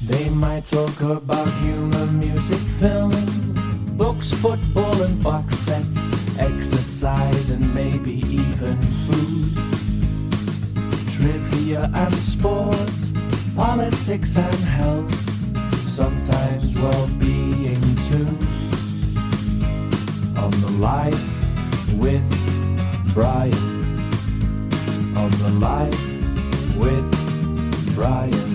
They might talk about humor, music, film, books, football and box sets, exercise and maybe even food, trivia and sport, politics and health, sometimes well-being too. On the Life with Brian. On the Life with Brian.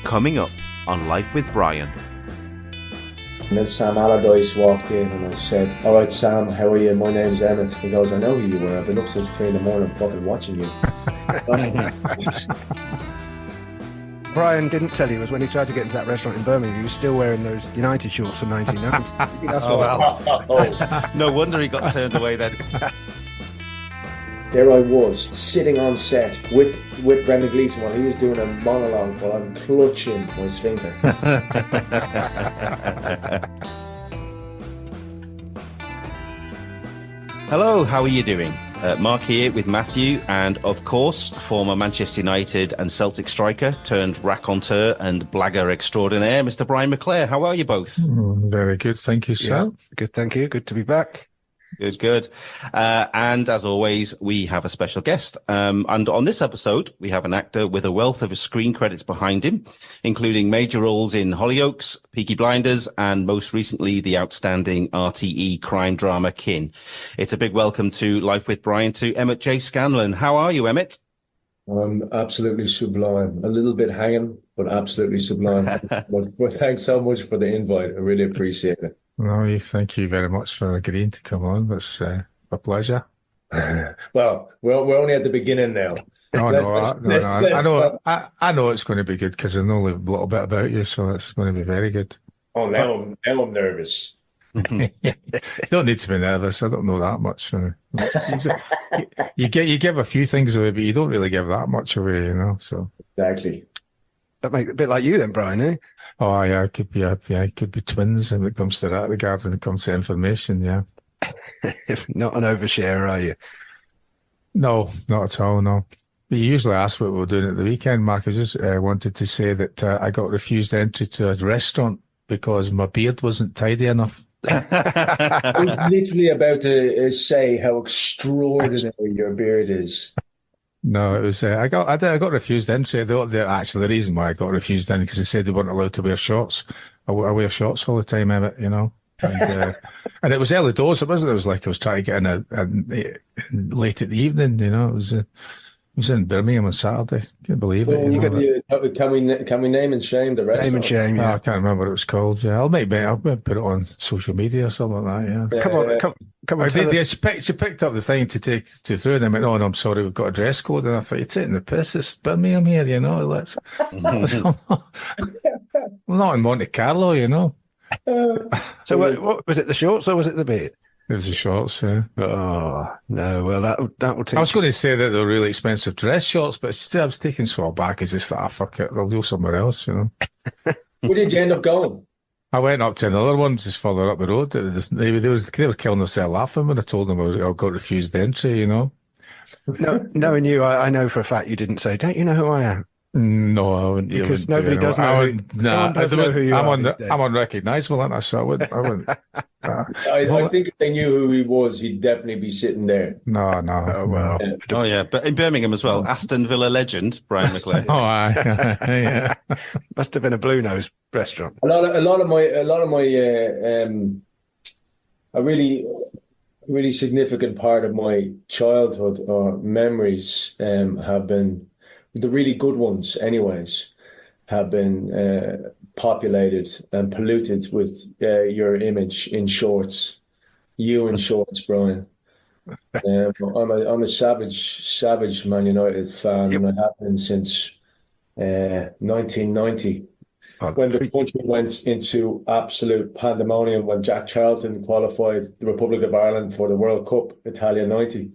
Coming up on Life with Brian. And then Sam Allardyce walked in and I said, "All right, Sam, how are you? My name's Emmett." He goes, "I know who you were. I've been up since 3 a.m. fucking watching you." Brian didn't tell you was when he tried to get into that restaurant in Birmingham, he was still wearing those United shorts from 1990. That's well. No wonder he got turned away then. There I was, sitting on set with Brendan Gleeson while he was doing a monologue while I'm clutching my sphincter. Hello, how are you doing? Mark here with Matthew, and of course, former Manchester United and Celtic striker turned raconteur and blagger extraordinaire, Mr. Brian McClare. How are you both? Very good, thank you, sir. Yeah, good, thank you. Good to be back. Good. And as always, we have a special guest. And on this episode, we have an actor with a wealth of screen credits behind him, including major roles in Hollyoaks, Peaky Blinders, and most recently, the outstanding RTE crime drama Kin. It's a big welcome to Life with Brian to Emmett J. Scanlan. How are you, Emmett? I'm absolutely sublime. A little bit hanging, but absolutely sublime. Well, thanks so much for the invite. I really appreciate it. No, thank you very much for agreeing to come on. It's a pleasure. Well, we're only at the beginning now. Oh, I know it's going to be good because I know a little bit about you, so it's going to be very good. Oh, now I'm nervous. You don't need to be nervous. I don't know that much. You give a few things away, but you don't really give that much away, you know. So exactly. That makes it a bit like you then, Brian, eh? Oh yeah, it could be twins when it comes to that regard. When it comes to information, yeah. Not an overshare, are you? No, not at all. No. You usually ask what we were doing at the weekend, Mark. I just wanted to say that I got refused entry to a restaurant because my beard wasn't tidy enough. I was literally about to say how extraordinary your beard is. No, it was I got refused entry. Actually, the reason why I got refused in because they said they weren't allowed to wear shorts. I wear shorts all the time, Emmett, you know. And, and it was early doors. It wasn't. It was like I was trying to get in late at the evening. You know, it was in Birmingham on Saturday. Can't believe it. Can we name and shame the restaurant? Name and shame. Yeah. Oh, I can't remember what it was called. Yeah, I'll put it on social media or something like that. Yeah. Come on. She picked up the thing to take to through, and I went, "Oh, no, I'm sorry, we've got a dress code." And I thought, "You're taking the piss. It's Birmingham here, you know. I'm not in Monte Carlo, you know." So what was it? The shorts or was it the beard? It was the shorts, yeah. Oh, no. Well, that will take... I was going to say that they're really expensive dress shorts, but I was taken so back. It's just that, fuck it, I'll go somewhere else, you know. Where did you end up going? I went up to another one just further up the road. They were killing themselves laughing when I told them I got refused entry, you know. No, knowing you, I know for a fact you didn't say, "Don't you know who I am?" No, I wouldn't. Because nobody does know. Know who you are. I'm unrecognisable, aren't I? So I wouldn't. I think if they knew who he was, he'd definitely be sitting there. No. Oh, well. Oh yeah, but in Birmingham as well, Aston Villa legend Brian McClare. Oh, aye. Yeah. Must have been a Blue Nose restaurant. A lot of my a really significant part of my childhood or memories have been. The really good ones, anyways, have been populated and polluted with your image in shorts. You in shorts, Brian. I'm a savage Man United fan, and I have been since 1990, when the country went into absolute pandemonium when Jack Charlton qualified the Republic of Ireland for the World Cup, Italia '90.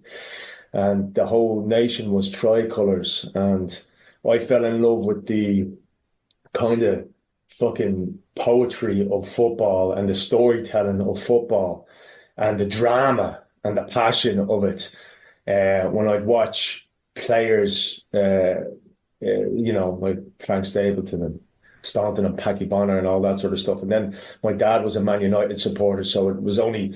And the whole nation was tricolours, and I fell in love with the kind of fucking poetry of football and the storytelling of football and the drama and the passion of it. When I'd watch players, like Frank Stapleton and Staunton and Paddy Bonner and all that sort of stuff. And then my dad was a Man United supporter, so it was only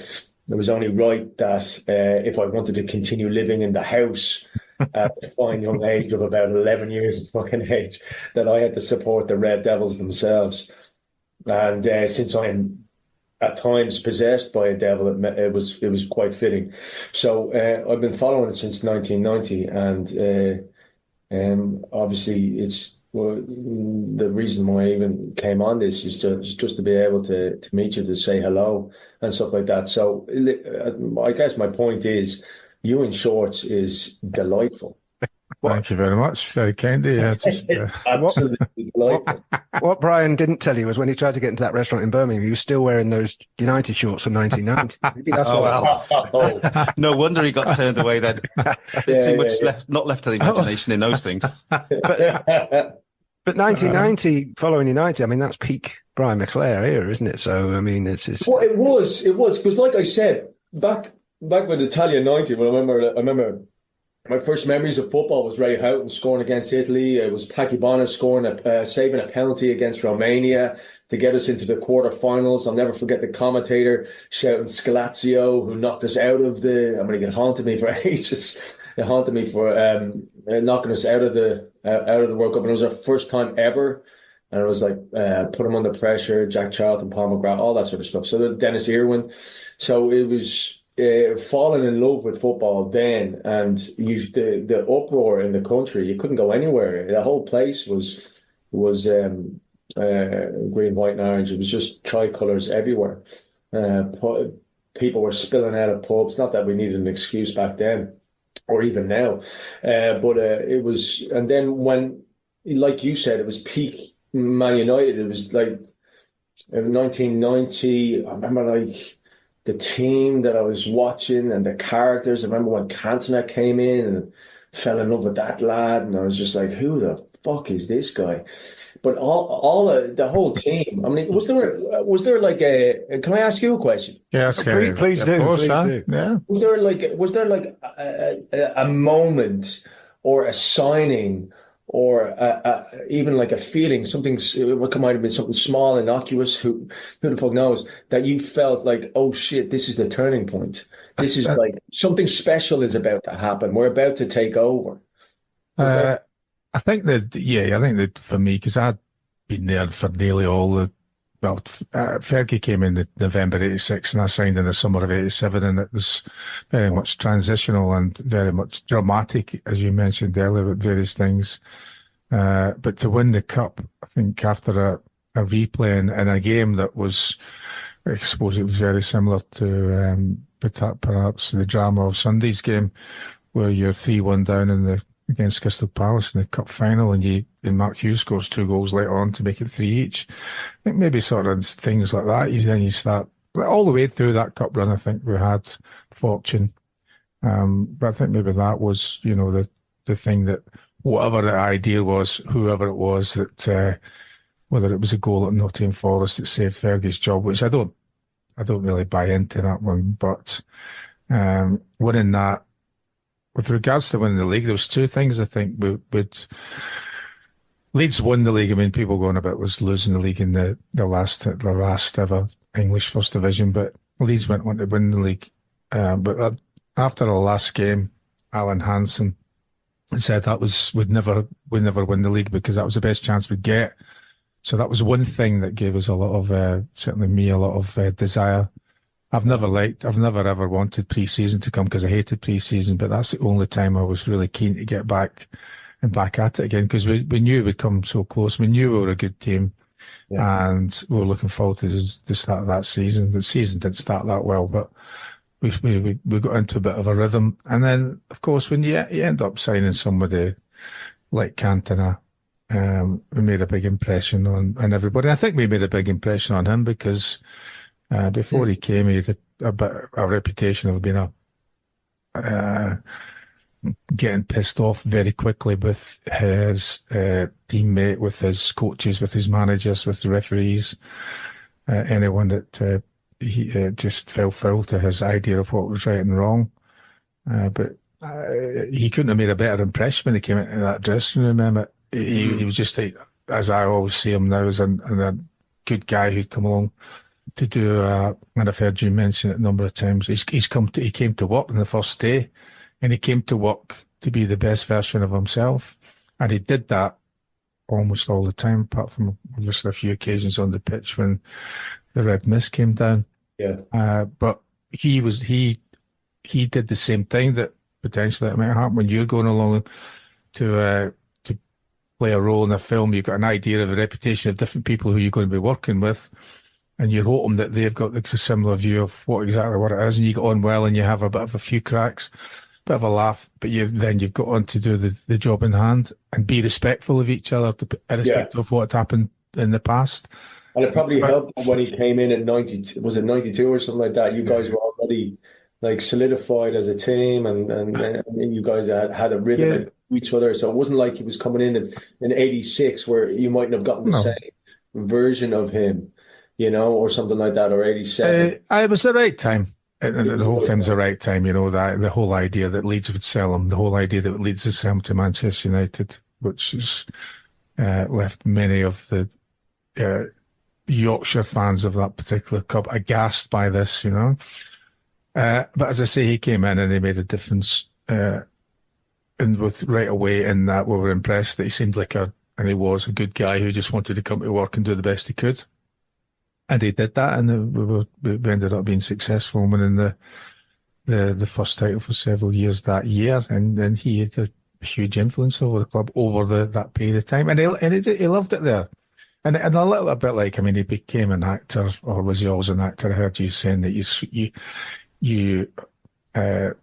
right that if I wanted to continue living in the house at a fine young age of about 11 years of fucking age, that I had to support the Red Devils themselves. And since I'm at times possessed by a devil, it was quite fitting. So I've been following it since 1990, and obviously it's the reason why I even came on this is just to be able to meet you, to say hello and stuff like that. So I guess my point is, you in shorts is delightful. Thank you very much. Very kind of you. Absolutely delightful. What Brian didn't tell you was when he tried to get into that restaurant in Birmingham, he was still wearing those United shorts from 1990. Maybe that's well. No wonder he got turned away then. Didn't see much not left to the imagination in those things. But 1990, following United, I mean, that's peak Brian McClare era, isn't it? So, I mean, it's Well, it was, because like I said, back with Italia 90, when I remember my first memories of football was Ray Houghton scoring against Italy. It was Paddy Bonner scoring saving a penalty against Romania to get us into the quarterfinals. I'll never forget the commentator shouting Scalazio, who knocked us out of it haunted me for ages. It haunted me for knocking us out of the World Cup, and it was our first time ever. And it was like put him under pressure, Jack Charlton, Paul McGrath, all that sort of stuff. So Dennis Irwin. So it was falling in love with football then, and the uproar in the country. You couldn't go anywhere. The whole place was green, white, and orange. It was just tricolours everywhere. People were spilling out of pubs. Not that we needed an excuse back then, or even now, but it was. And then when, like you said, it was peak Man United. It was like in 1990. I remember the team that I was watching and the characters. I remember when Cantona came in and fell in love with that lad, and I was just like, who the fuck is this guy? But the whole team. I mean, was there like a? Can I ask you a question? Yes, please do. Course, please do. Yeah. Was there like a moment or a signing or even like a feeling, something? What might have been something small, innocuous. Who the fuck knows? That you felt like, oh shit, this is the turning point. This is like something special is about to happen. We're about to take over. I think that for me, because I'd been there for nearly all the. Well, Fergie came in November '86, and I signed in the summer of '87, and it was very much transitional and very much dramatic, as you mentioned earlier, with various things. But to win the cup, I think after a replay in a game that was, I suppose it was very similar to perhaps the drama of Sunday's game, where you're 3-1 down against Crystal Palace in the cup final, and Mark Hughes scores 2 goals later on to make it 3 each. I think maybe sort of things like that. Then you start all the way through that cup run. I think we had fortune, but I think maybe that was, the thing that whatever the idea was, whoever it was that whether it was a goal at Nottingham Forest that saved Fergie's job, which I don't really buy into that one, but winning that. With regards to winning the league, there was 2 things I think would. Leeds won the league. I mean, people going about was losing the league in the last ever English First Division, but Leeds went on to win the league. But after the last game, Alan Hansen said we'd never win the league because that was the best chance we'd get. So that was one thing that gave us a lot of, certainly me, a lot of desire. I've never ever wanted pre-season to come because I hated pre-season, but that's the only time I was really keen to get back at it again, because we knew we'd come so close. We knew we were a good team, and we were looking forward to the start of that season. The season didn't start that well, but we got into a bit of a rhythm. And then, of course, when you end up signing somebody like Cantona, we made a big impression on everybody. I think we made a big impression on him because before he came, he had a reputation of being getting pissed off very quickly with his teammate, with his coaches, with his managers, with the referees, anyone that he just fell foul to his idea of what was right and wrong. But he couldn't have made a better impression when he came into that dressing room, Emmett. He was just like, as I always see him now, as a good guy who'd come along to do, and I've heard you mention it a number of times. He came to work on the first day, and he came to work to be the best version of himself, and he did that almost all the time, apart from obviously a few occasions on the pitch when the red mist came down. Yeah. But he did the same thing that potentially it might happen when you're going along to play a role in a film. You've got an idea of a reputation of different people who you're going to be working with, and you're hoping that they've got a similar view of exactly what it is, and you get on well, and you have a bit of a few cracks, bit of a laugh, but then you've got on to do the job in hand and be respectful of each other, irrespective of what had happened in the past. And it probably helped when he came in at 90, was it 92 or something like that? You guys were already like solidified as a team, and you guys had a rhythm to each other. So it wasn't like he was coming in 86 where you mightn't have gotten the same version of him, or something like that, or 87. It was the right time. And the whole time was the right time, that the whole idea that Leeds would sell him, the whole idea that Leeds would sell him to Manchester United, which has left many of the Yorkshire fans of that particular club aghast by this, But as I say, he came in and he made a difference, and with right away in that we were impressed that he seemed like and he was a good guy who just wanted to come to work and do the best he could. And he did that, and we ended up being successful, winning the first title for several years that year. And he had a huge influence over the club over that period of time, and he loved it there. And a little bit like, he became an actor, or was he always an actor? I heard you saying that you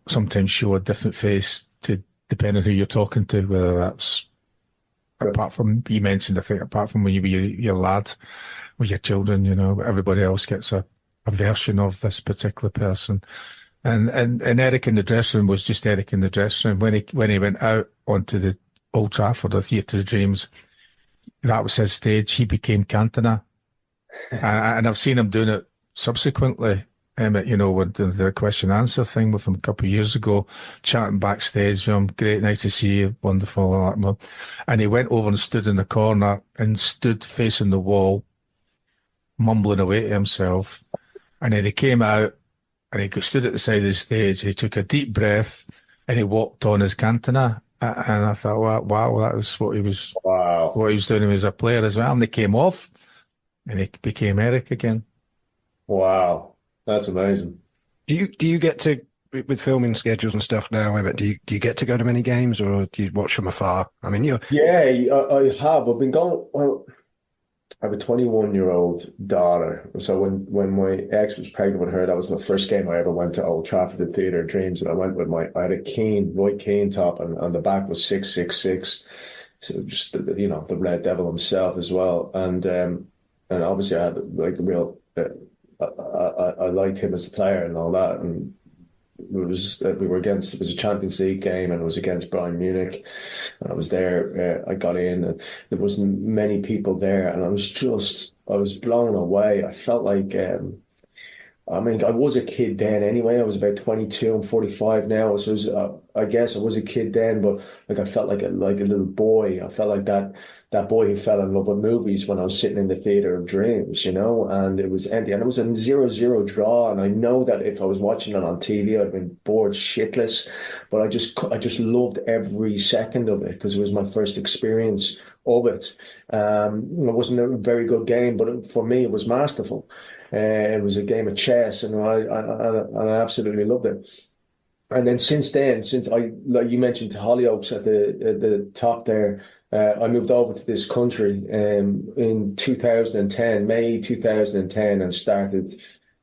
sometimes show a different face to depending on who you're talking to, whether that's apart from, you mentioned, I think, apart from when you were your lad with your children, everybody else gets a version of this particular person. And Eric in the dressing room was just Eric in the dressing room. When he went out onto the Old Trafford, the Theatre of Dreams, that was his stage. He became Cantona. And I've seen him doing it subsequently, Emmett, with the question answer thing with him a couple of years ago, chatting backstage with him. Great, nice to see you, wonderful, all that. And he went over and stood in the corner and stood facing the wall, mumbling away to himself. And then he came out and he stood at the side of the stage. He took a deep breath and he walked on as Cantona. And I thought, wow, that was what he was. Wow. What he was doing as a player as well. And he came off and he became Eric again. Wow. That's amazing. Do you get to, with filming schedules and stuff now, Emmett, do you get to go to many games, or do you watch from afar? Yeah, I have. I've been going. Well, I have a 21-year-old daughter. So when my ex was pregnant with her, that was the first game I ever went to Old Trafford, the Theatre of Dreams, and I went with I had a Roy Keane top, and on the back was 666. So just the Red Devil himself as well, and obviously I had like a real. I liked him as a player and all that, and it was a Champions League game, and it was against Bayern Munich, and I was there. I got in, and there wasn't many people there, and I was blown away. I felt like I was a kid then anyway. I was about 22. I'm 45 now, so I guess I was a kid then, but like I felt like a little boy. I felt like that boy who fell in love with movies when I was sitting in the Theatre of Dreams, and it was empty, and it was a 0-0 draw. And I know that if I was watching it on TV, I'd been bored shitless, but I just loved every second of it because it was my first experience of it. It wasn't a very good game, but for me, it was masterful. It was a game of chess, and I absolutely loved it. And then since like you mentioned Hollyoaks at the top there, I moved over to this country in 2010, May 2010, and started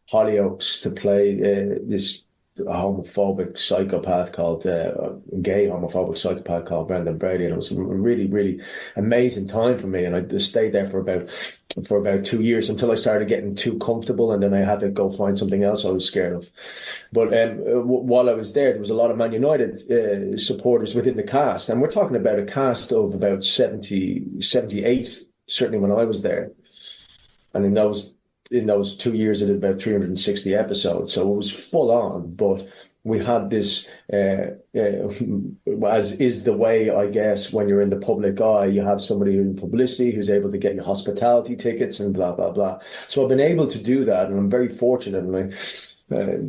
Hollyoaks to play this homophobic psychopath called gay homophobic psychopath called Brendan Brady, and it was a really, really amazing time for me. And I just stayed there for about 2 years until I started getting too comfortable, and then I had to go find something else I was scared of. But while I was there was a lot of Man United supporters within the cast, and we're talking about a cast of about 70, 78, certainly when I was there. And in those 2 years, I did about 360 episodes, so it was full on. But we had this, as is the way, I guess, when you're in the public eye, you have somebody in publicity who's able to get you hospitality tickets and blah, blah, blah. So I've been able to do that, and I'm very fortunate, and I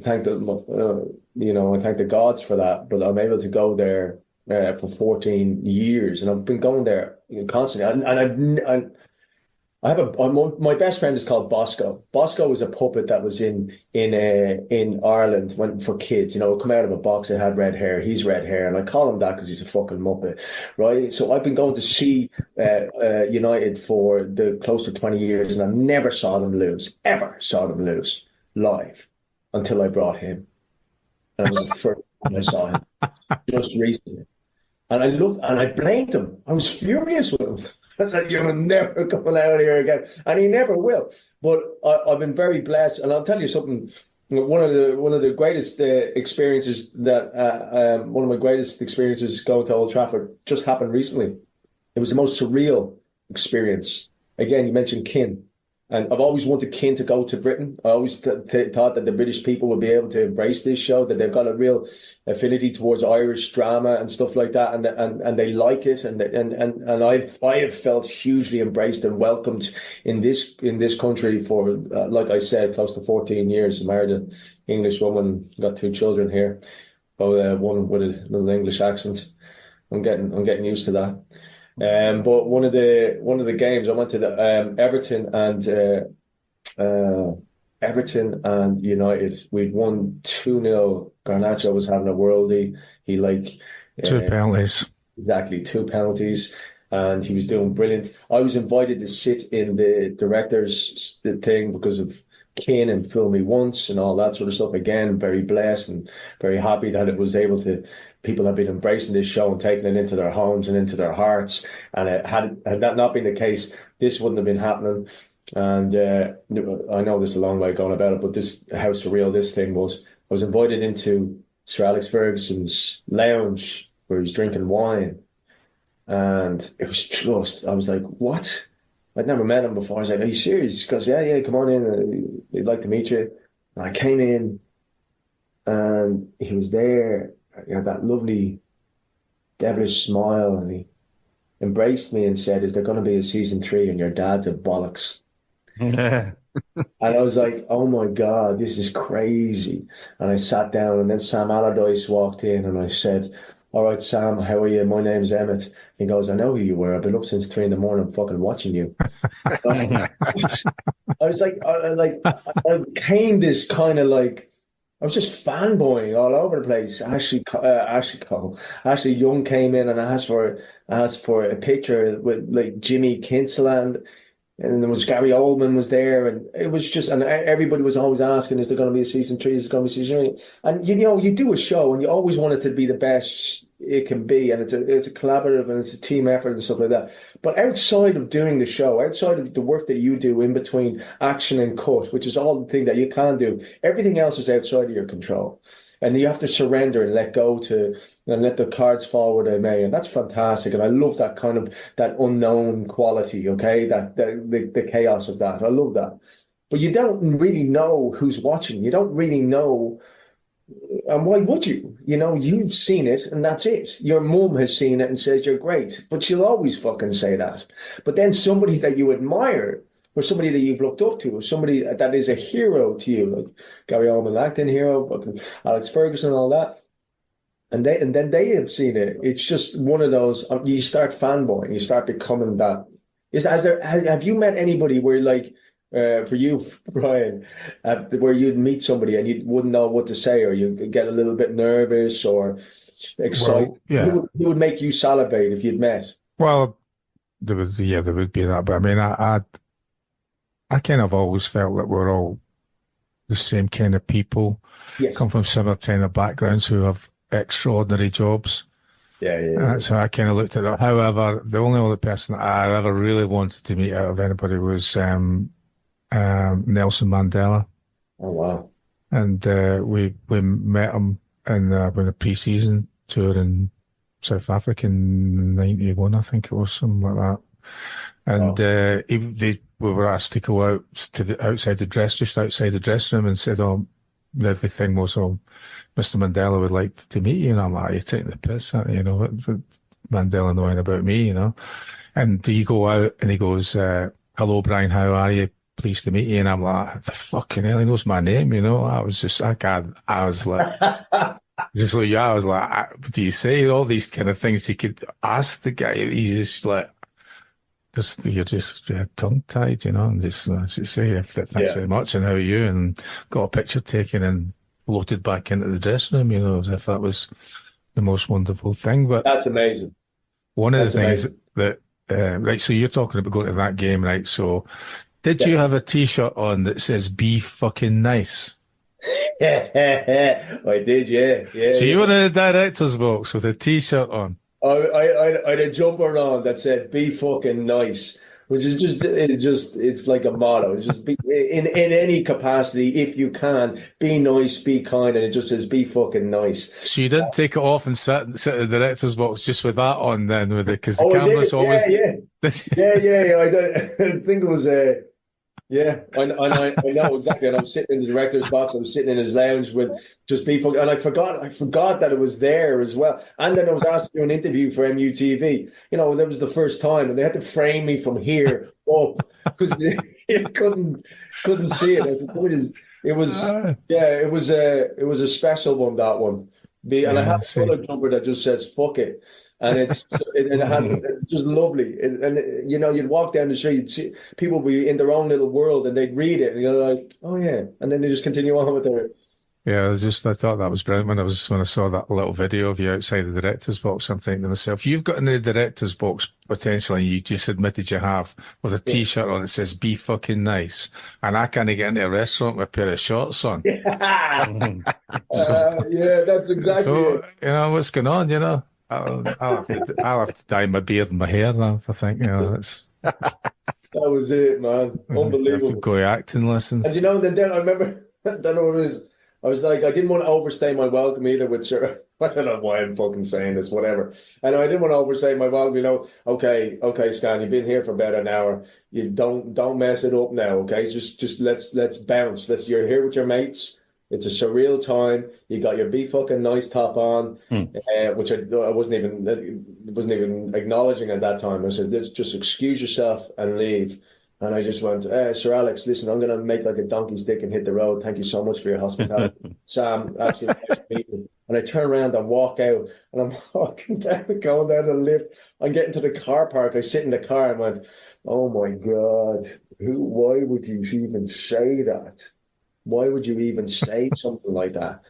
thank I thank the gods for that, but I'm able to go there for 14 years, and I've been going there constantly. And my best friend is called Bosco. Bosco was a puppet that was in Ireland for kids. Come out of a box that had red hair. He's red hair, and I call him that because he's a fucking muppet, right? So I've been going to see United for the close to 20 years, and I never saw them lose, ever saw them lose live until I brought him, and it was the first time I saw him just recently. And I looked and I blamed him. I was furious with him. I said, "You're never coming out here again," and he never will. But I've been very blessed, and I'll tell you something. One of the greatest experiences one of my greatest experiences going to Old Trafford just happened recently. It was the most surreal experience. Again, you mentioned kin. And I've always wanted kin to go to Britain. I always thought that the British people would be able to embrace this show, that they've got a real affinity towards Irish drama and stuff like that, and they like it. And I have felt hugely embraced and welcomed in this country for, like I said, close to 14 years. I married an English woman, got 2 children here, one with a little English accent. I'm getting used to that. But one of the games I went to the Everton and United. We'd won 2-0. Garnacho was having a worldie. He 2 penalties. Exactly, 2 penalties, and he was doing brilliant. I was invited to sit in the director's thing because of kin and Fool Me Once and all that sort of stuff. Again, very blessed and very happy that it was able to. People have been embracing this show and taking it into their homes and into their hearts. And had that not been the case, this wouldn't have been happening. And I know there's a long way going about it, but this how surreal this thing was. I was invited into Sir Alex Ferguson's lounge where he was drinking wine. And it was just, I was like, what? I'd never met him before. I was like, are you serious? He goes, yeah, come on in. They'd like to meet you. And I came in and he was there. He had that lovely devilish smile, and he embraced me and said, "Is there going to be a season 3? And your dad's a bollocks." And I was like, "Oh my God, this is crazy." And I sat down, and then Sam Allardyce walked in, and I said, "All right, Sam, how are you? My name's Emmett." He goes, "I know who you were. I've been up since 3 a.m. fucking watching you." I was like, I became this kind of like, I was just fanboying all over the place. Ashley Young came in and asked for a picture with like Jimmy Kinseland, and there was Gary Oldman was there, and it was just, and everybody was always asking, "Is there going to be a season 3? Is there going to be a season 3?" And you do a show, and you always want it to be the best it can be, and it's a collaborative and it's a team effort and stuff like that. But outside of doing the show, outside of the work that you do in between action and cut, which is all the thing that you can do, everything else is outside of your control, and you have to surrender and let go and let the cards fall where they may, and that's fantastic. And I love that kind of that unknown quality. Okay, that the chaos of that, I love that. But you don't really know who's watching. You don't really know. And why would you? You've seen it and that's it. Your mum has seen it and says you're great, but she'll always fucking say that. But then somebody that you admire, or somebody that you've looked up to, or somebody that is a hero to you, like Gary Oldman, acting hero, Alex Ferguson, and all that, and then they have seen it. It's just one of those. You start fanboying. You start becoming that. Have you met anybody where like? For you, Brian, where you'd meet somebody and you wouldn't know what to say, or you get a little bit nervous or excited? Well, yeah. Who would make you salivate if you'd met? Well, there would be that. But I mean, I kind of always felt that we're all the same kind of people, Yes. come from similar kind of backgrounds who have extraordinary jobs. Yeah. And that's how I kind of looked at it. However, the only other person that I ever really wanted to meet out of anybody was Nelson Mandela. Oh wow! And we met him in a pre-season tour in South Africa in '91, I think it was, something like that. And we were asked to go out to just outside the dressing room, and said, "Oh, the thing was, oh, Mr. Mandela would like to meet you. And I'm like, you're taking the piss, aren't you? You know, what Mandela knowing about me, you know? And you go out and he goes, hello, Brian, how are you? Pleased to meet you. And I'm like, the fucking hell, he knows my name, you know? I was like, just like, yeah, I was like, what do you say? All these kind of things you could ask the guy. He just like, you're just tongue tied, you know, and just say, thanks very much, and how are you? And got a picture taken and floated back into the dressing room, you know, as if that was the most wonderful thing. But That's amazing. One of the things that, right, so you're talking about going to that game, right? So did you have a T-shirt on that says "Be fucking nice"? I did, yeah. So you were in the director's box with a T-shirt on. I had a jumper on that said "Be fucking nice," which is it's like a motto. It's just be, in any capacity, if you can, be nice, be kind, and it just says "Be fucking nice." So you didn't take it off and sit in the director's box just with that on then, with it, because the camera's always yeah. I think it was I know exactly. And I was sitting in the director's box. I was sitting in his lounge with just be fucking, and I forgot that it was there as well. And then I was asked to do an interview for MUTV. You know, that was the first time, and they had to frame me from here up because you couldn't see it. It was a special one, that one. And I have another jumper that just says "fuck it." And it's just lovely. And you know, you'd walk down the street, you'd see people be in their own little world, and they'd read it, and you're like, "Oh yeah," and then they just continue on with their. Yeah, I thought that was brilliant when I saw that little video of you outside the director's box. I'm thinking to myself, you've got in the director's box potentially, you just admitted you have, with a T-shirt on that says "Be fucking nice," and I can't get into a restaurant with a pair of shorts on. Yeah, that's exactly. So it. you know what's going on, you know. I'll have to dye my beard and my hair now. I think, you know, that was it, man. Unbelievable. I have to go acting lessons. And you know, then I remember, I don't know what it was. I was like, I didn't want to overstay my welcome either with Sir. I don't know why I'm fucking saying this, whatever. And I didn't want to overstay my welcome. You know, okay, Stan, you've been here for about an hour. You don't mess it up now, okay? Just let's bounce. You're here with your mates. It's a surreal time. You got your "Be fucking nice" top on, which I wasn't even acknowledging at that time. I said, "Let's just excuse yourself and leave." And I just went, "Sir Alex, listen, I'm going to make like a donkey stick and hit the road. Thank you so much for your hospitality." Sam, actually, and I turn around and walk out, and I'm walking down, going down the lift. I'm getting to the car park. I sit in the car and went, "Oh my God, why would you even say that? Why would you even say something like that?"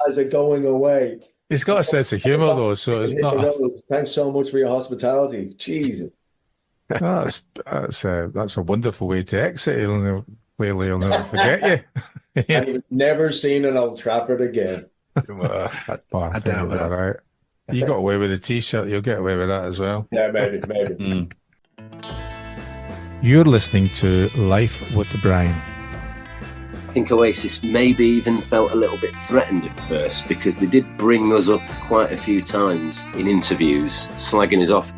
As a going away. He's got a sense of humour, though, so it's not. Thanks so much for your hospitality. Jesus. That's a wonderful way to exit. Clearly, he'll never forget you. And you've never seen an Old Trafford again. I doubt that. Right. You got away with a T-shirt. You'll get away with that as well. Yeah, maybe. You're listening to Life with Brian. I think Oasis maybe even felt a little bit threatened at first because they did bring us up quite a few times in interviews, slagging us off.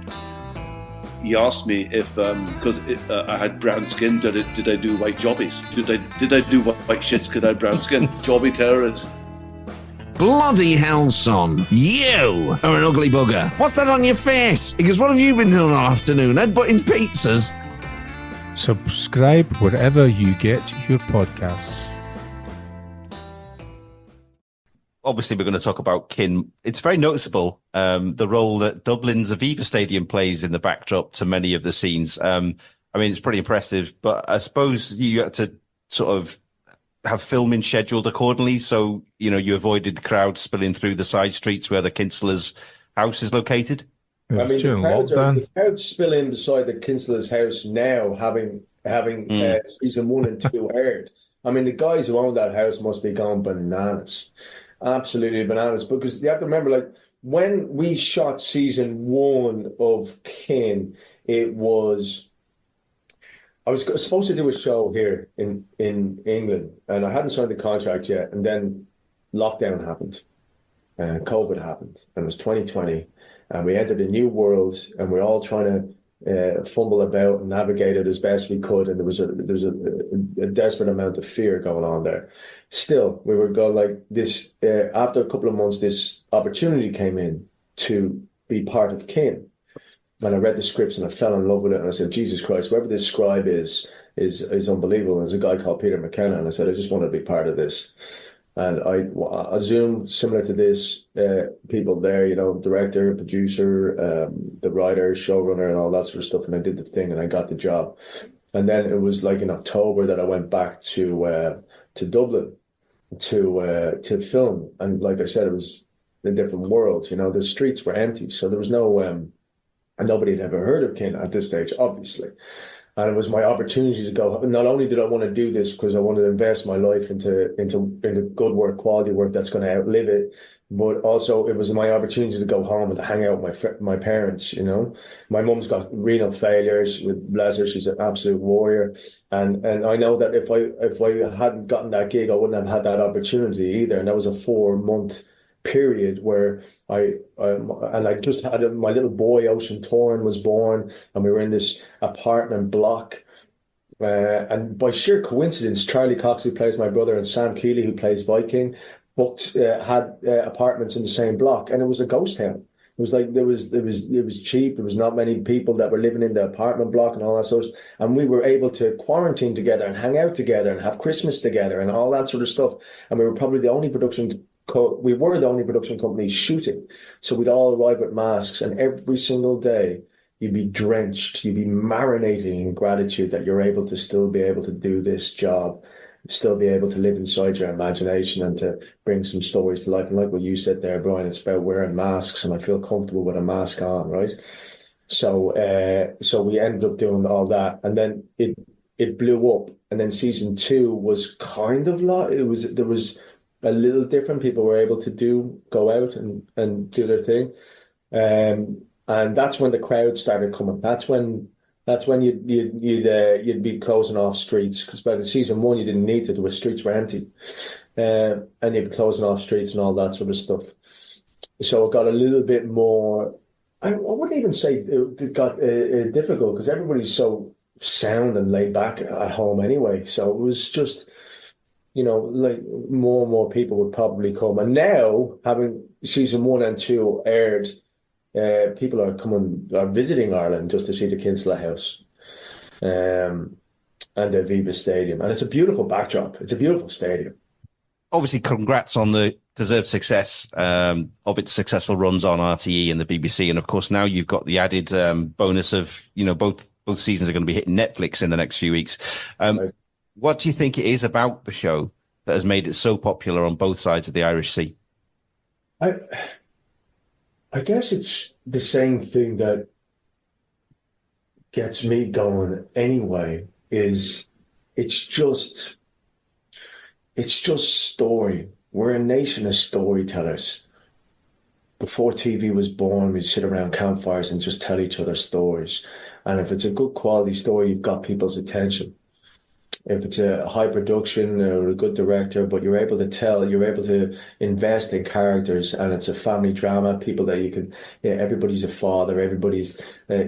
He asked me if, because I had brown skin, did I do white jobbies? Did I do white shits because I had brown skin? Jobby terrorist. Bloody hell, son. You are an ugly bugger. What's that on your face? Because what have you been doing all afternoon? Headbutting pizzas? Subscribe wherever you get your podcasts. Obviously, we're going to talk about Kin. It's very noticeable, the role that Dublin's Aviva Stadium plays in the backdrop to many of the scenes. I mean, it's pretty impressive, but I suppose you had to sort of have filming scheduled accordingly. So, you know, you avoided the crowd spilling through the side streets where the Kinseller's house is located. I mean, the crowds spill in beside the Kinseller's house now, having season 1 and 2 aired. I mean, the guys who own that house must be going bananas. Absolutely bananas, because you have to remember, like, when we shot season 1 of Kin, I was supposed to do a show here in England, and I hadn't signed the contract yet, and then lockdown happened, and COVID happened, and it was 2020, and we entered a new world, and we're all trying fumble about and navigate it as best we could. And there was a desperate amount of fear going on there. Still, we were going like this, after a couple of months, this opportunity came in to be part of Kin. And I read the scripts and I fell in love with it. And I said, Jesus Christ, whoever this scribe is unbelievable. There's a guy called Peter McKenna. And I said, I just want to be part of this. And I Zoom, similar to this, people there, director, producer, the writer, showrunner, and all that sort of stuff. And I did the thing and I got the job. And then it was like in October that I went back to Dublin to film. And like I said, it was a different world. The streets were empty. So there was no, and nobody had ever heard of Kin at this stage, obviously. And it was my opportunity to go. Not only did I want to do this because I wanted to invest my life into good work, quality work that's going to outlive it, but also it was my opportunity to go home and to hang out with my parents. My mum's got renal failures. Bless her, she's an absolute warrior. And I know that if I hadn't gotten that gig, I wouldn't have had that opportunity either. And that was a 4-month period where I just had my little boy Ocean Torn was born, and we were in this apartment block, and by sheer coincidence, Charlie Cox, who plays my brother, and Sam Keeley, who plays Viking, had apartments in the same block, and it was a ghost town. It was like it was cheap. There was not many people that were living in the apartment block and all that sort of, and we were able to quarantine together and hang out together and have Christmas together and all that sort of stuff. And we were probably the only production company shooting. So we'd all arrive with masks, and every single day you'd be drenched, you'd be marinating in gratitude that you're able to still be able to do this job, still be able to live inside your imagination and to bring some stories to life. And like what you said there, Brian, it's about wearing masks, and I feel comfortable with a mask on, right? So we ended up doing all that, and then it blew up. And then season 2 was kind of there was a little different. People were able to go out and do their thing. And that's when the crowd started coming. That's when you'd be closing off streets, because by the season 1 you didn't need to. The streets were empty, and you'd be closing off streets and all that sort of stuff. So it got a little bit more. I wouldn't even say it got difficult, because everybody's so sound and laid back at home anyway. So it was just, like more and more people would probably come. And now, having season 1 and 2 aired, people are visiting Ireland just to see the Kinsella House and the Aviva Stadium. And it's a beautiful backdrop. It's a beautiful stadium. Obviously, congrats on the deserved success of its successful runs on RTE and the BBC. And of course, now you've got the added bonus of, both seasons are going to be hitting Netflix in the next few weeks. Right. What do you think it is about the show that has made it so popular on both sides of the Irish Sea? I guess it's the same thing that gets me going anyway, is it's just story. We're a nation of storytellers. Before TV was born, we'd sit around campfires and just tell each other stories. And if it's a good quality story, you've got people's attention. If it's a high production or a good director, but you're able to invest in characters, and it's a family drama, people that everybody's a father, everybody's, a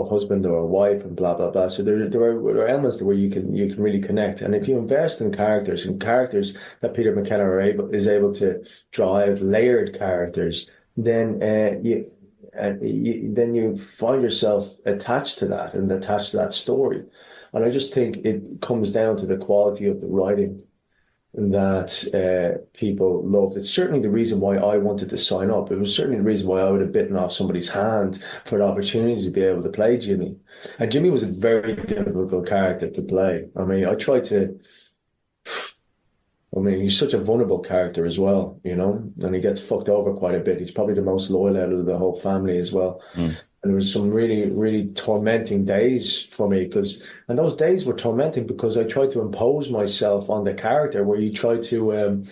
husband or a wife, and blah, blah, blah. So there are elements where you can really connect. And if you invest in characters that Peter McKenna is able to draw out, layered characters, then you find yourself attached to that and attached to that story. And I just think it comes down to the quality of the writing that people loved. It's certainly the reason why I wanted to sign up. It was certainly the reason why I would have bitten off somebody's hand for the opportunity to be able to play Jimmy. And Jimmy was a very difficult character to play. I mean, he's such a vulnerable character as well, and he gets fucked over quite a bit. He's probably the most loyal out of the whole family as well. Mm. And there was some really, really tormenting days for me, and those days were tormenting because I tried to impose myself on the character, where you try to,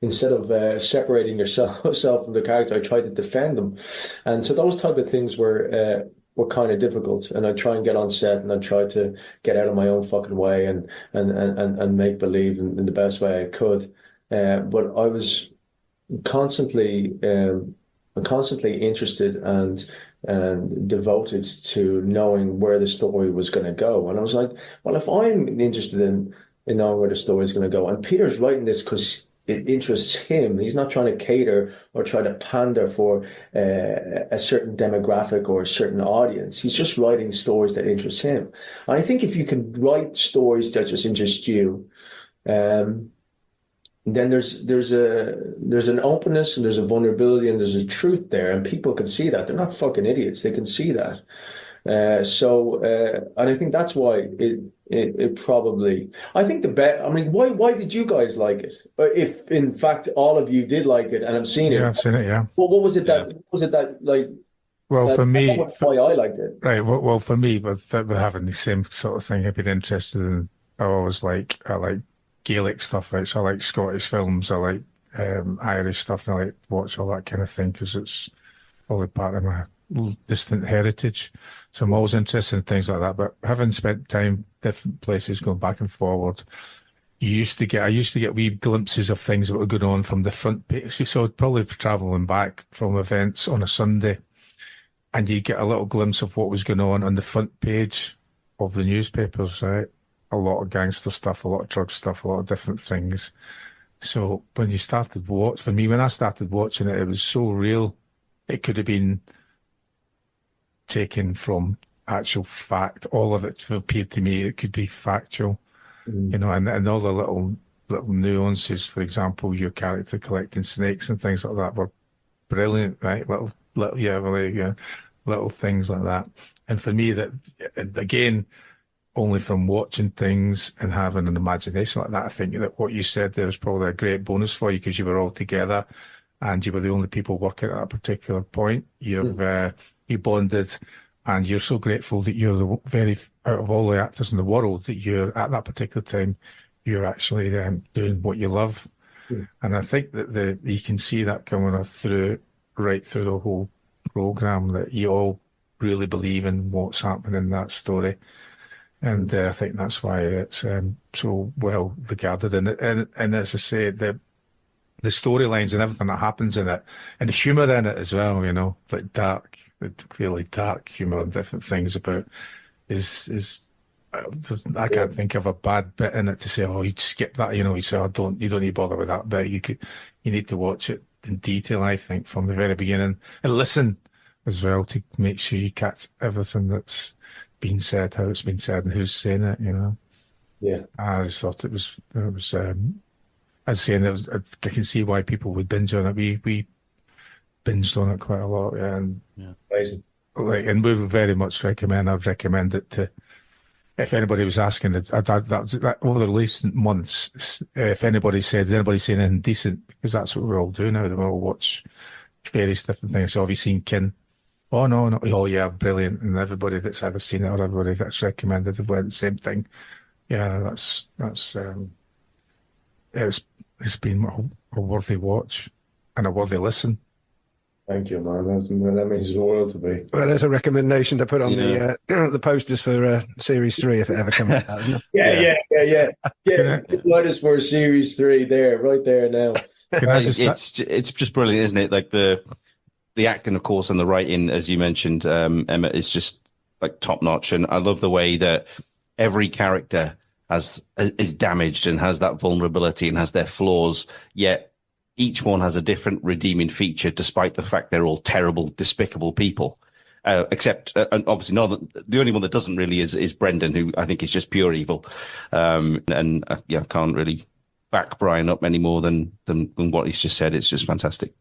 instead of separating yourself from the character, I tried to defend them. And so those type of things were kind of difficult. And I try and get on set, and I try to get out of my own fucking way and make believe in the best way I could. But I was constantly interested and and devoted to knowing where the story was going to go. And I was like, well, if I'm interested in knowing where the story is going to go, and Peter's writing this because it interests him. He's not trying to cater or try to pander for a certain demographic or a certain audience. He's just writing stories that interest him. And I think if you can write stories that just interest you, then there's an openness and there's a vulnerability and there's a truth there, and people can see that. They're not fucking idiots. They can see that. And I think that's why it probably, I think I mean, why did you guys like it? If in fact all of you did like it, and I've seen it. Yeah, I've seen it. Yeah. Well, what was it that like? Well, for me, why I liked it. right. Well, for me, with having the same sort of thing, I've been interested in. I like Gaelic stuff, right? So I like Scottish films. I like Irish stuff, and I like watch all that kind of thing because it's probably part of my distant heritage. So I'm always interested in things like that. But having spent time different places, going back and forward, I used to get wee glimpses of things that were going on from the front page. So I'd probably be travelling back from events on a Sunday, and you get a little glimpse of what was going on the front page of the newspapers, right? A lot of gangster stuff, a lot of drug stuff, a lot of different things. So when I started watching it, it was so real. It could have been taken from actual fact. All of it appeared to me, it could be factual, you know, and all the little nuances. For example, your character collecting snakes and things like that were brilliant, right? Little little things like that. And for me, that again, only from watching things and having an imagination like that, I think that what you said there was probably a great bonus for you because you were all together and you were the only people working at a particular point. You bonded, and you're so grateful that you're out of all the actors in the world, that you're at that particular time, you're actually doing what you love. And I think that you can see that coming right through the whole program, that you all really believe in what's happening in that story. And I think that's why it's so well regarded. And as I say, the storylines and everything that happens in it, and the humour in it as well, you know, like really dark humour and different things about I can't think of a bad bit in it to say, oh, you'd skip that, you know. You say, oh, you don't need to bother with that bit. You need to watch it in detail, I think, from the very beginning, and listen as well to make sure you catch everything that's been said, how it's been said, and who's saying it, you know. Yeah. I just thought it was I was saying I can see why people would binge on it. We binged on it quite a lot, yeah. And amazing. And we would very much recommend. I'd recommend it to, if anybody was asking it, that over the recent months, if anybody said, has anybody seen anything decent? Because that's what we're all doing now. We all watch various different things. So have you seen Kin? Oh, no. Oh, yeah, brilliant. And everybody that's either seen it or everybody that's recommended have went the same thing. Yeah, it's been a worthy watch and a worthy listen. Thank you, man. That means the world to me. Well, there's a recommendation to put on the posters for Series 3 if it ever comes out, isn't it? Yeah. Let us for Series 3 right there now. It's just brilliant, isn't it? Like the acting, of course, and the writing, as you mentioned, Emmett, is just like top notch. And I love the way that every character is damaged and has that vulnerability and has their flaws, yet each one has a different redeeming feature, despite the fact they're all terrible, despicable people. Except, and obviously, the only one that doesn't really is Brendan, who I think is just pure evil. Can't really back Brian up any more than what he's just said. It's just fantastic.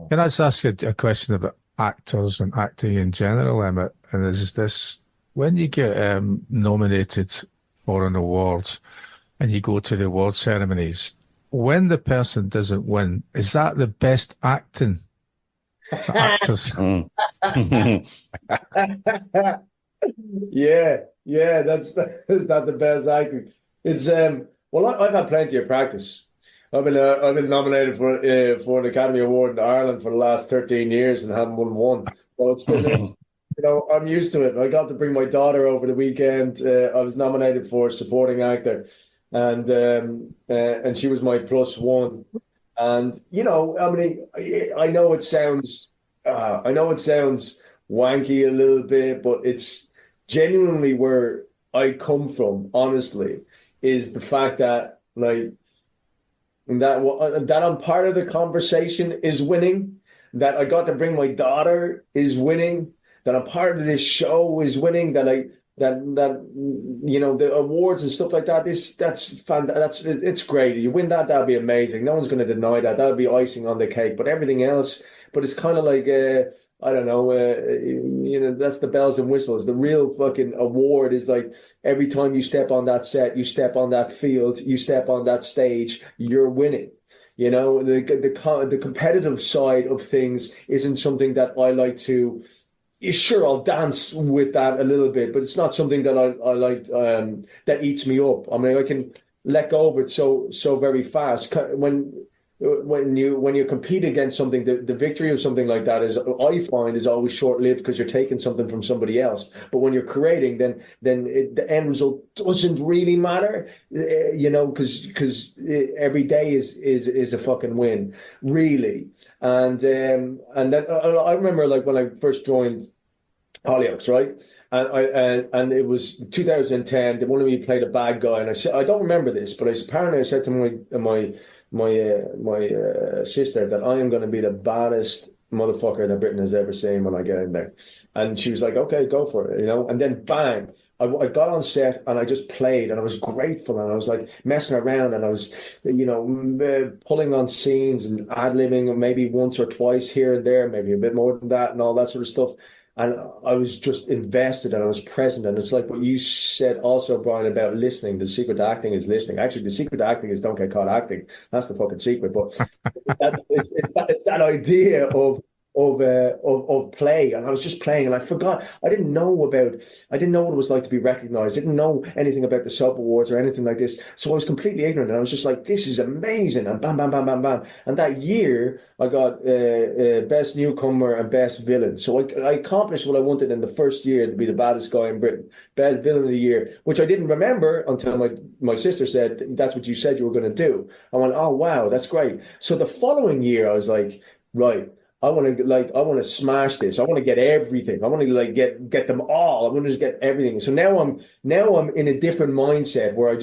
Can I just ask you a question about actors and acting in general, Emmett? And is this, when you get nominated for an award and you go to the award ceremonies, when the person doesn't win, is that the best acting for actors? Yeah, that's not the best acting. It's I've had plenty of practice. I've been nominated for an Academy Award in Ireland for the last 13 years and haven't won one. So it's been, I'm used to it. I got to bring my daughter over the weekend. I was nominated for supporting actor, and she was my +1. And I know it sounds wanky a little bit, but it's genuinely where I come from, honestly, is the fact that like that I'm part of the conversation is winning, that I got to bring my daughter is winning, that I'm part of this show is winning, that the awards and stuff like that, it's great. You win that, that'll be amazing. No one's going to deny that. That'll be icing on the cake. But everything else, but it's kind of like I don't know, that's the bells and whistles. The real fucking award is like every time you step on that set, you step on that field, you step on that stage, you're winning. The competitive side of things isn't something that I like to. Sure, I'll dance with that a little bit, but it's not something that I like that eats me up. I mean, I can let go of it so very fast. When you compete against something, the victory of something like that is, I find, is always short lived because you're taking something from somebody else. But when you're creating, then the end result doesn't really matter, because every day is a fucking win, really. And then I remember like when I first joined Hollyoaks, right? And it was 2010. They wanted me to play the bad guy, and I said, I don't remember this, but apparently I said to my sister that I am going to be the baddest motherfucker that Britain has ever seen when I get in there. And she was like, okay, go for it, and then bang, I got on set and I just played, and I was grateful, and I was like messing around, and I was pulling on scenes and ad-libbing maybe once or twice here and there, maybe a bit more than that, and all that sort of stuff. And I was just invested, and I was present. And it's like what you said also, Brian, about listening. The secret to acting is listening. Actually, the secret to acting is don't get caught acting. That's the fucking secret. But it's that idea of play. And I was just playing, and I forgot. I didn't know what it was like to be recognized. I didn't know anything about the sub awards or anything like this. So I was completely ignorant, and I was just like, this is amazing. And bam, bam, bam, bam, bam. And that year I got best newcomer and best villain. So I accomplished what I wanted in the first year, to be the baddest guy in Britain, best villain of the year, which I didn't remember until my sister said, that's what you said you were going to do. I went, oh wow, that's great. So the following year I was like, right, I want to smash this. I want to get everything. I want to get them all. I want to just get everything. So now I'm in a different mindset where I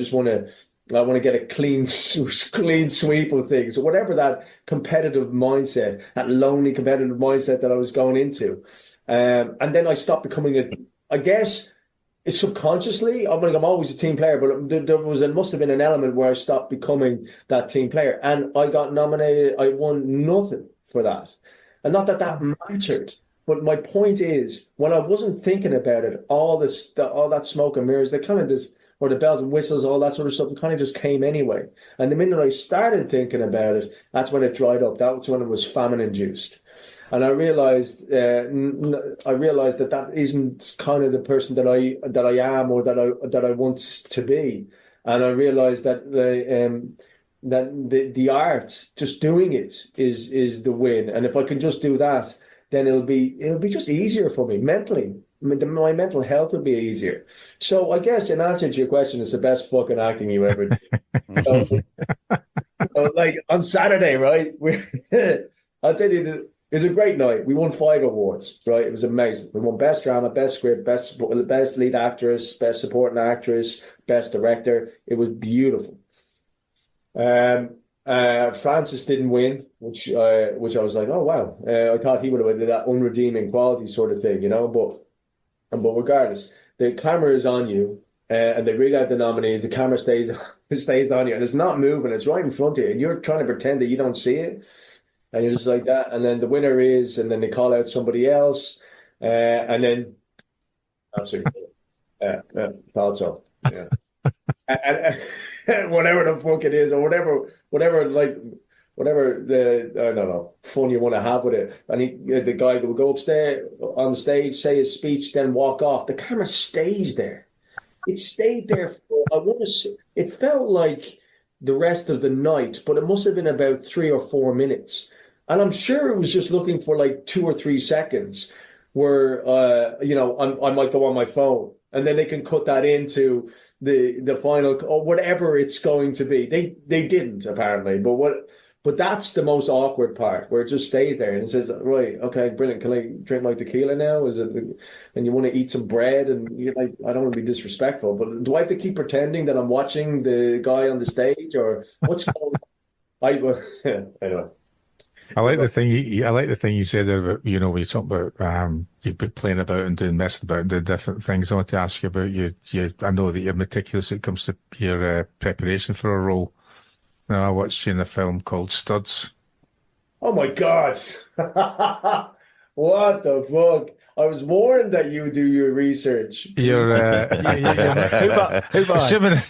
want to get a clean sweep of things, or whatever that competitive mindset, that lonely competitive mindset that I was going into. And then I stopped becoming I guess it's subconsciously, I'm always a team player, but there must have been an element where I stopped becoming that team player. And I got nominated. I won nothing for that. And not that mattered, but my point is, when I wasn't thinking about it, all that smoke and mirrors, or the bells and whistles, all that sort of stuff, it kind of just came anyway. And the minute I started thinking about it, that's when it dried up. That was when it was famine induced. And I realized that isn't kind of the person that I am, or that I want to be. And I realized that the art, just doing it, is the win. And if I can just do that, then it'll be just easier for me mentally. My mental health will be easier. So I guess in answer to your question, it's the best fucking acting you ever did. So like on Saturday, right? I'll tell you, it was a great night. We won 5 awards, right? It was amazing. We won best drama, best script, best lead actress, best supporting actress, best director. It was beautiful. Francis didn't win, which I was like, oh wow. I thought he would have did that unredeeming quality sort of thing, but regardless, the camera is on you, and they read out the nominees. The camera stays on you, and it's not moving. It's right in front of you, and you're trying to pretend that you don't see it, and you're just like that. And then the winner is, and then they call out somebody else, and then absolutely, thought so, yeah. And whatever the fuck it is, or whatever the I don't know fun you want to have with it. And the guy will go upstairs on the stage, say his speech, then walk off. The camera stays there. It stayed there for it felt like the rest of the night, but it must have been about 3 or 4 minutes. And I'm sure it was just looking for like 2 or 3 seconds where I might go on my phone, and then they can cut that into the final, or whatever it's going to be. They didn't, apparently, but But that's the most awkward part, where it just stays there and it says, right, okay, brilliant. Can I drink my tequila now? Is it, and you want to eat some bread, and you're like, I don't want to be disrespectful, but do I have to keep pretending that I'm watching the guy on the stage, or what's going on? Anyway. I like the thing you said there about, you know, when you talk about you've been playing about and doing messing about and doing different things. I want to ask you about I know that you're meticulous when it comes to your preparation for a role. Now, I watched you in a film called Studs. Oh my God. What the fuck? I was warned that you do your research. Assuming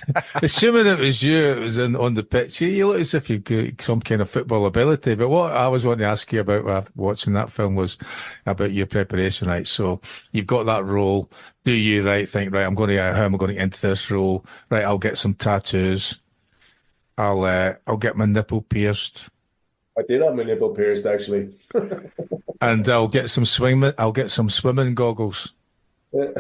it was you, it was on the pitch. You look as if you've got some kind of football ability. But what I was wanting to ask you about watching that film was about your preparation, right? So you've got that role. Do you think, right, how am I going to get into this role? Right, I'll get some tattoos. I'll get my nipple pierced. I did have my nipple pierced, actually. And I'll get some swimming goggles. What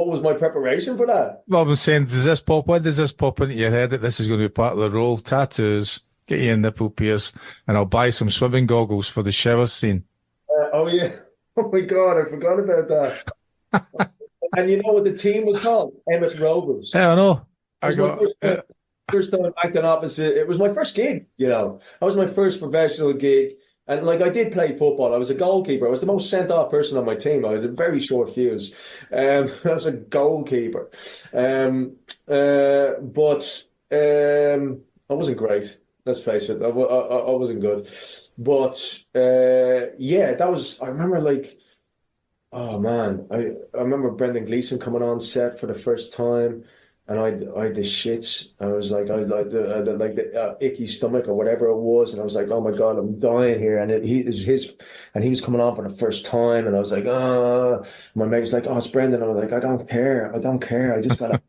was my preparation for that? Well, I'm saying, when does this pop into your head that this is going to be part of the role? Tattoos, get your nipple pierced, and I'll buy some swimming goggles for the shower scene. Oh, yeah. Oh, my God, I forgot about that. And you know what the team was called? Emmett Rovers. Yeah, I know. First time acting opposite. It was my first gig, you know. That was my first professional gig. And I did play football. I was a goalkeeper. I was the most sent off person on my team. I had a very short fuse. I was a goalkeeper. But I wasn't great. Let's face it. I wasn't good. But yeah, I remember oh man, I remember Brendan Gleeson coming on set for the first time, and I had the shits. I was like, I had the icky stomach or whatever it was, and I was like, oh my God, I'm dying here. And he was coming on for the first time, and I was like, my mate was like, oh, it's Brendan. I was like, I don't care. I just gotta.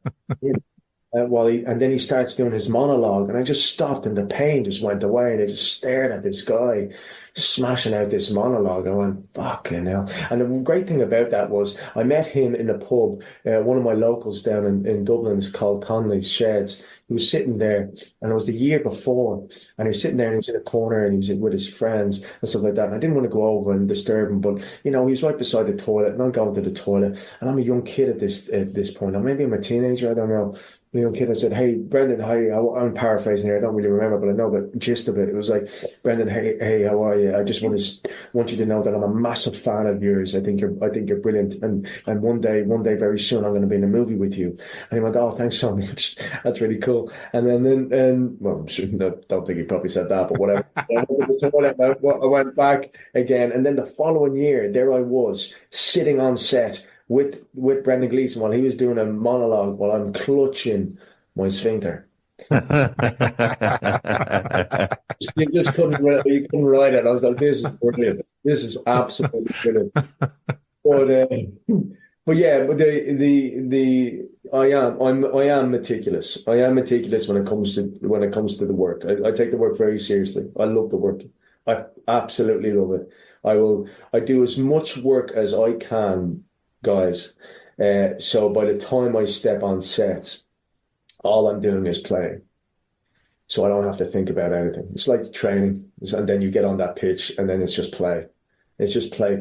And then he starts doing his monologue, and I just stopped, and the pain just went away, and I just stared at this guy smashing out this monologue. I went, fucking hell. And the great thing about that was I met him in a pub, one of my locals down in Dublin is called Conley's Sheds. He was sitting there, and it was the year before, and he was sitting there, and he was in a corner, and he was with his friends and stuff like that. And I didn't want to go over and disturb him, but he was right beside the toilet, and I'm going to the toilet, and I'm a young kid at this point, or maybe I'm a teenager, I don't know. Young kid, I said, hey, Brendan, hi. I'm paraphrasing here. I don't really remember, but I know the gist of it. It was like, Brendan, hey, how are you? I just want you to know that I'm a massive fan of yours. I think you're brilliant. And one day very soon, I'm going to be in a movie with you. And he went, oh, thanks so much. That's really cool. And then well, I'm sure, don't think he probably said that, but whatever. I went back again. And then the following year, there I was sitting on set with Brendan Gleeson while he was doing a monologue while I'm clutching my sphincter. You just couldn't write it. I was like, this is brilliant. This is absolutely brilliant. But I am meticulous. I am meticulous when it comes to the work. I take the work very seriously. I love the work. I absolutely love it. I do as much work as I can, guys. So by the time I step on set, all I'm doing is playing. So I don't have to think about anything. It's like training. And then you get on that pitch and then it's just play. It's just play.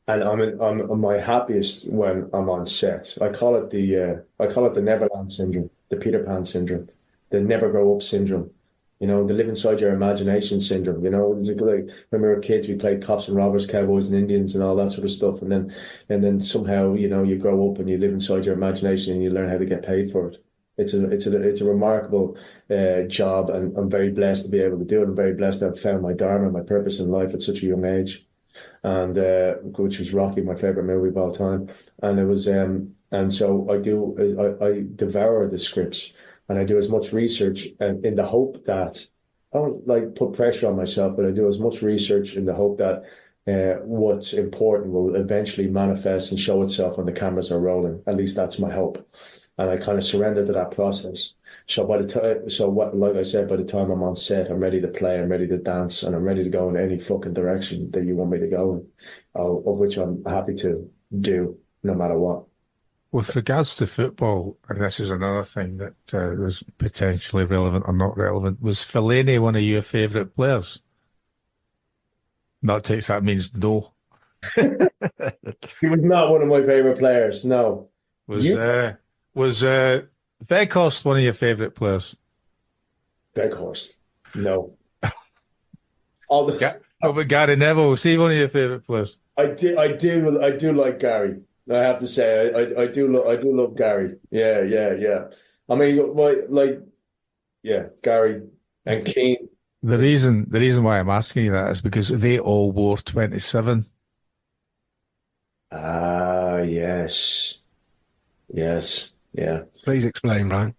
And I'm my happiest when I'm on set. I call it the Neverland syndrome, the Peter Pan syndrome, the never grow up syndrome. The live inside your imagination syndrome. It's like when we were kids, we played cops and robbers, cowboys and Indians and all that sort of stuff. And then somehow, you grow up and you live inside your imagination and you learn how to get paid for it. It's a remarkable job, and I'm very blessed to be able to do it. I'm very blessed to have found my dharma, my purpose in life at such a young age, and which was Rocky, my favorite movie of all time. And it was, and so I devour the scripts. And I do as much research in the hope that I don't put pressure on myself, but I do as much research in the hope that what's important will eventually manifest and show itself when the cameras are rolling. At least that's my hope. And I kind of surrender to that process. So like I said, by the time I'm on set, I'm ready to play, I'm ready to dance, and I'm ready to go in any fucking direction that you want me to go in, of which I'm happy to do no matter what. With regards to football, and this is another thing that was potentially relevant or not relevant, was Fellaini one of your favourite players? Not takes that means no. He was not one of my favourite players, no. Was Weghorst one of your favourite players? Weghorst, no. Although, What about Gary Neville? Was he one of your favourite players? I do like Gary. I have to say, I do love Gary. Yeah. I mean, Gary and Keane. The reason why I'm asking you that is because they all wore 27. Ah, yes, yeah. Please explain, Brian.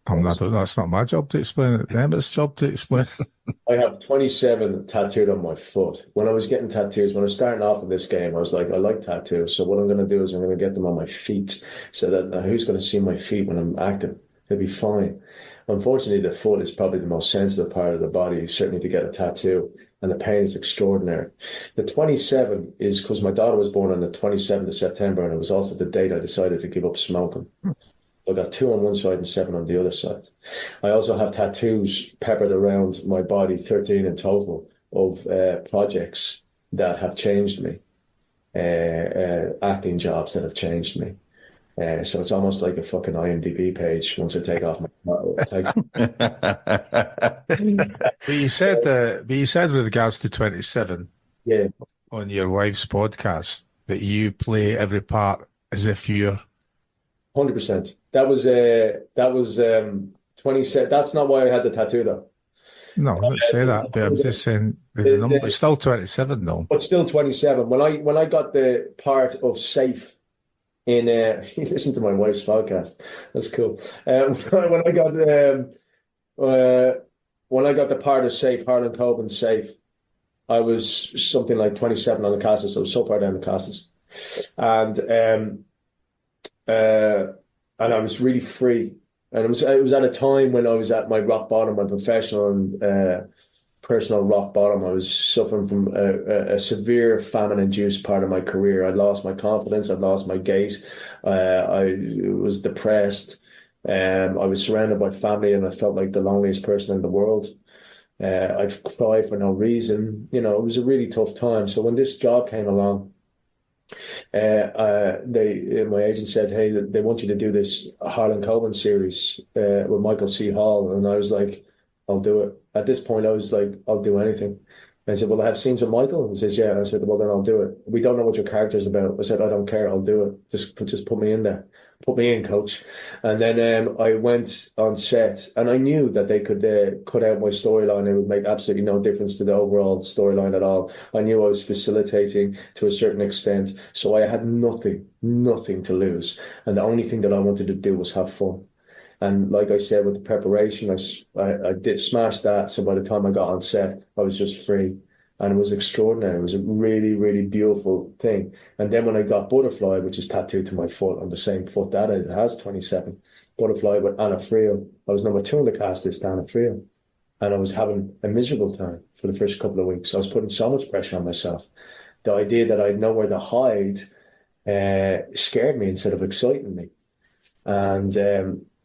That's not my job to explain it. Emmett's job to explain it. I have 27 tattooed on my foot. When I was getting tattoos, when I was starting off in this game, I was like, I like tattoos. So what I'm going to do is I'm going to get them on my feet so that who's going to see my feet when I'm acting? It'll be fine. Unfortunately, the foot is probably the most sensitive part of the body, certainly to get a tattoo, and the pain is extraordinary. The 27 is because my daughter was born on the 27th of September, and it was also the date I decided to give up smoking. I got 2 on one side and 7 on the other side. I also have tattoos peppered around my body, 13 in total, of projects that have changed me, acting jobs that have changed me. So it's almost like a fucking IMDb page once I take off my. But you said with regards to 27, Yeah, on your wife's podcast that you play every part as if you're 100%. That was 27. That's not why I had the tattoo though. No, I don't say that, but I'm just saying the number. It's still 27 though. But still 27. When I got the part of safe in you listen to my wife's podcast. That's cool. When I got the part of safe, Harlan Coben safe, I was something like 27 on the castles. I was so far down the castles, and I was really free. And it was at a time when I was at my rock bottom, my professional and personal rock bottom. I was suffering from a severe famine-induced part of my career. I'd lost my confidence. I'd lost my gait. I was depressed. I was surrounded by family, and I felt like the loneliest person in the world. I'd cry for no reason. You know, it was a really tough time. So when this job came along, my agent said, "Hey, they want you to do this Harlan Coben series with Michael C. Hall," and I was like, "I'll do it." At this point, I was like, "I'll do anything." And I said, "Well, I have scenes with Michael." And he says, "Yeah." And I said, "Well, then I'll do it." "We don't know what your character's about." I said, "I don't care. I'll do it. Just put me in there. Put me in, coach." And then I went on set, and I knew that they could cut out my storyline. It would make absolutely no difference to the overall storyline at all. I knew I was facilitating to a certain extent, so I had nothing to lose. And the only thing that I wanted to do was have fun. And like I said, with the preparation, I did smash that. So by the time I got on set, I was just free. And it was extraordinary. It was a really, really beautiful thing. And then when I got Butterfly, which is tattooed to my foot on the same foot that it has 27, Butterfly with Anna Friel. I was number 2 on the cast list, Anna Friel. And I was having a miserable time for the first couple of weeks. I was putting so much pressure on myself. The idea that I had nowhere to hide scared me instead of exciting me.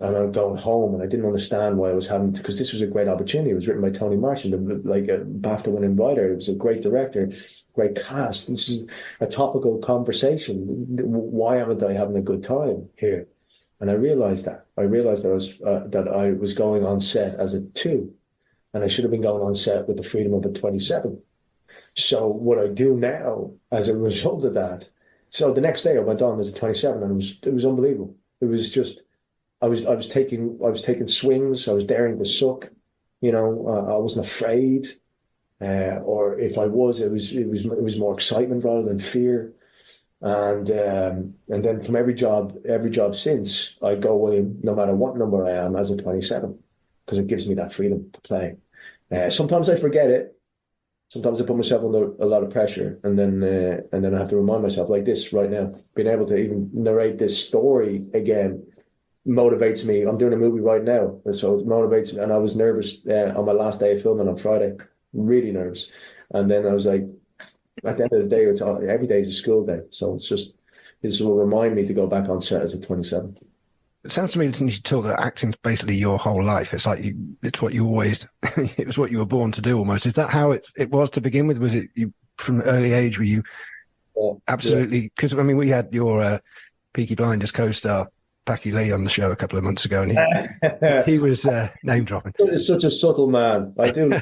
And I'm going home, and I didn't understand why I was having to, because this was a great opportunity. It was written by Tony Marshall, like a BAFTA-winning writer. It was a great director, great cast. This is a topical conversation. Why haven't I having a good time here? And I realized that. I was going on set as a 2, and I should have been going on set with the freedom of a 27. So what I do now, as a result of that, so the next day I went on as a 27, and it was unbelievable. It was just. I was taking swings. I was daring to suck. You know, I wasn't afraid, or if I was, it was more excitement rather than fear. And then from every job since, I go in no matter what number I am as a 27, because it gives me that freedom to play. Sometimes I forget it. Sometimes I put myself under a lot of pressure, and then I have to remind myself, like this right now, being able to even narrate this story again motivates me. I'm doing a movie right now, so it motivates me. And I was nervous on my last day of filming on Friday, really nervous. And then I was like, at the end of the day, every day is a school day. So it's just this will remind me to go back on set as a 27. It sounds to me, listening to you talk, that acting's basically your whole life. It's like it's what you always, it was what you were born to do almost. Is that how it was to begin with? Was it you from an early age? Were you absolutely, because I mean, we had your Peaky Blinders co-star, Packy Lee, on the show a couple of months ago, and he was name dropping. He's such a subtle man. I do.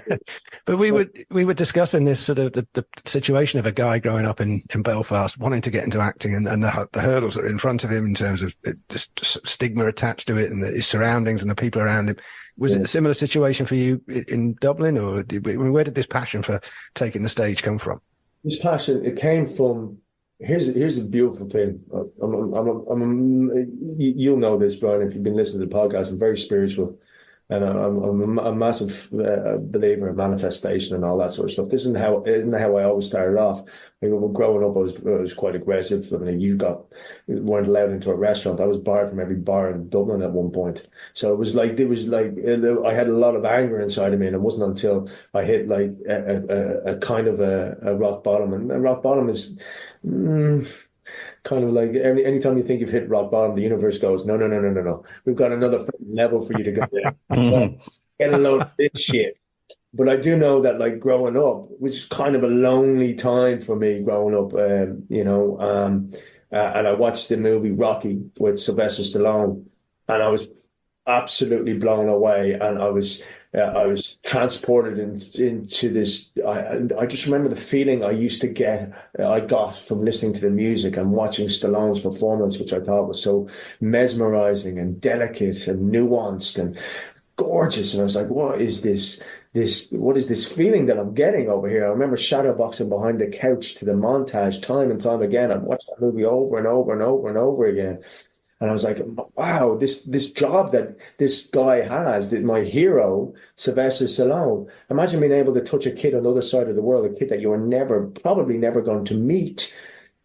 But we were discussing this sort of the situation of a guy growing up in Belfast wanting to get into acting, and the hurdles that are in front of him in terms of just stigma attached to it, and his surroundings and the people around him. Was it a similar situation for you in Dublin, or where did this passion for taking the stage come from? This passion, it came from. Here's a beautiful thing. You'll know this, Brian, if you've been listening to the podcast. I'm very spiritual, and I'm a massive believer in manifestation and all that sort of stuff. This isn't how I always started off. Like, growing up, I was quite aggressive. I mean, you weren't allowed into a restaurant. I was barred from every bar in Dublin at one point. So it was like I had a lot of anger inside of me, and it wasn't until I hit like a kind of a rock bottom, and rock bottom is. Kind of like anytime you think you've hit rock bottom, the universe goes, no. We've got another level for you to go there. Get a load of this shit. But I do know that, like, growing up was kind of a lonely time for me growing up, and I watched the movie Rocky with Sylvester Stallone, and I was absolutely blown away, and I was transported into this. I just remember the feeling I got from listening to the music and watching Stallone's performance, which I thought was so mesmerizing and delicate and nuanced and gorgeous. And I was like, what is this feeling that I'm getting over here? I remember shadowboxing behind the couch to the montage time and time again. I'd watched that movie over and over and over and over again. And I was like, wow, this job that this guy has, that my hero, Sylvester Stallone, imagine being able to touch a kid on the other side of the world, a kid that you were probably never going to meet,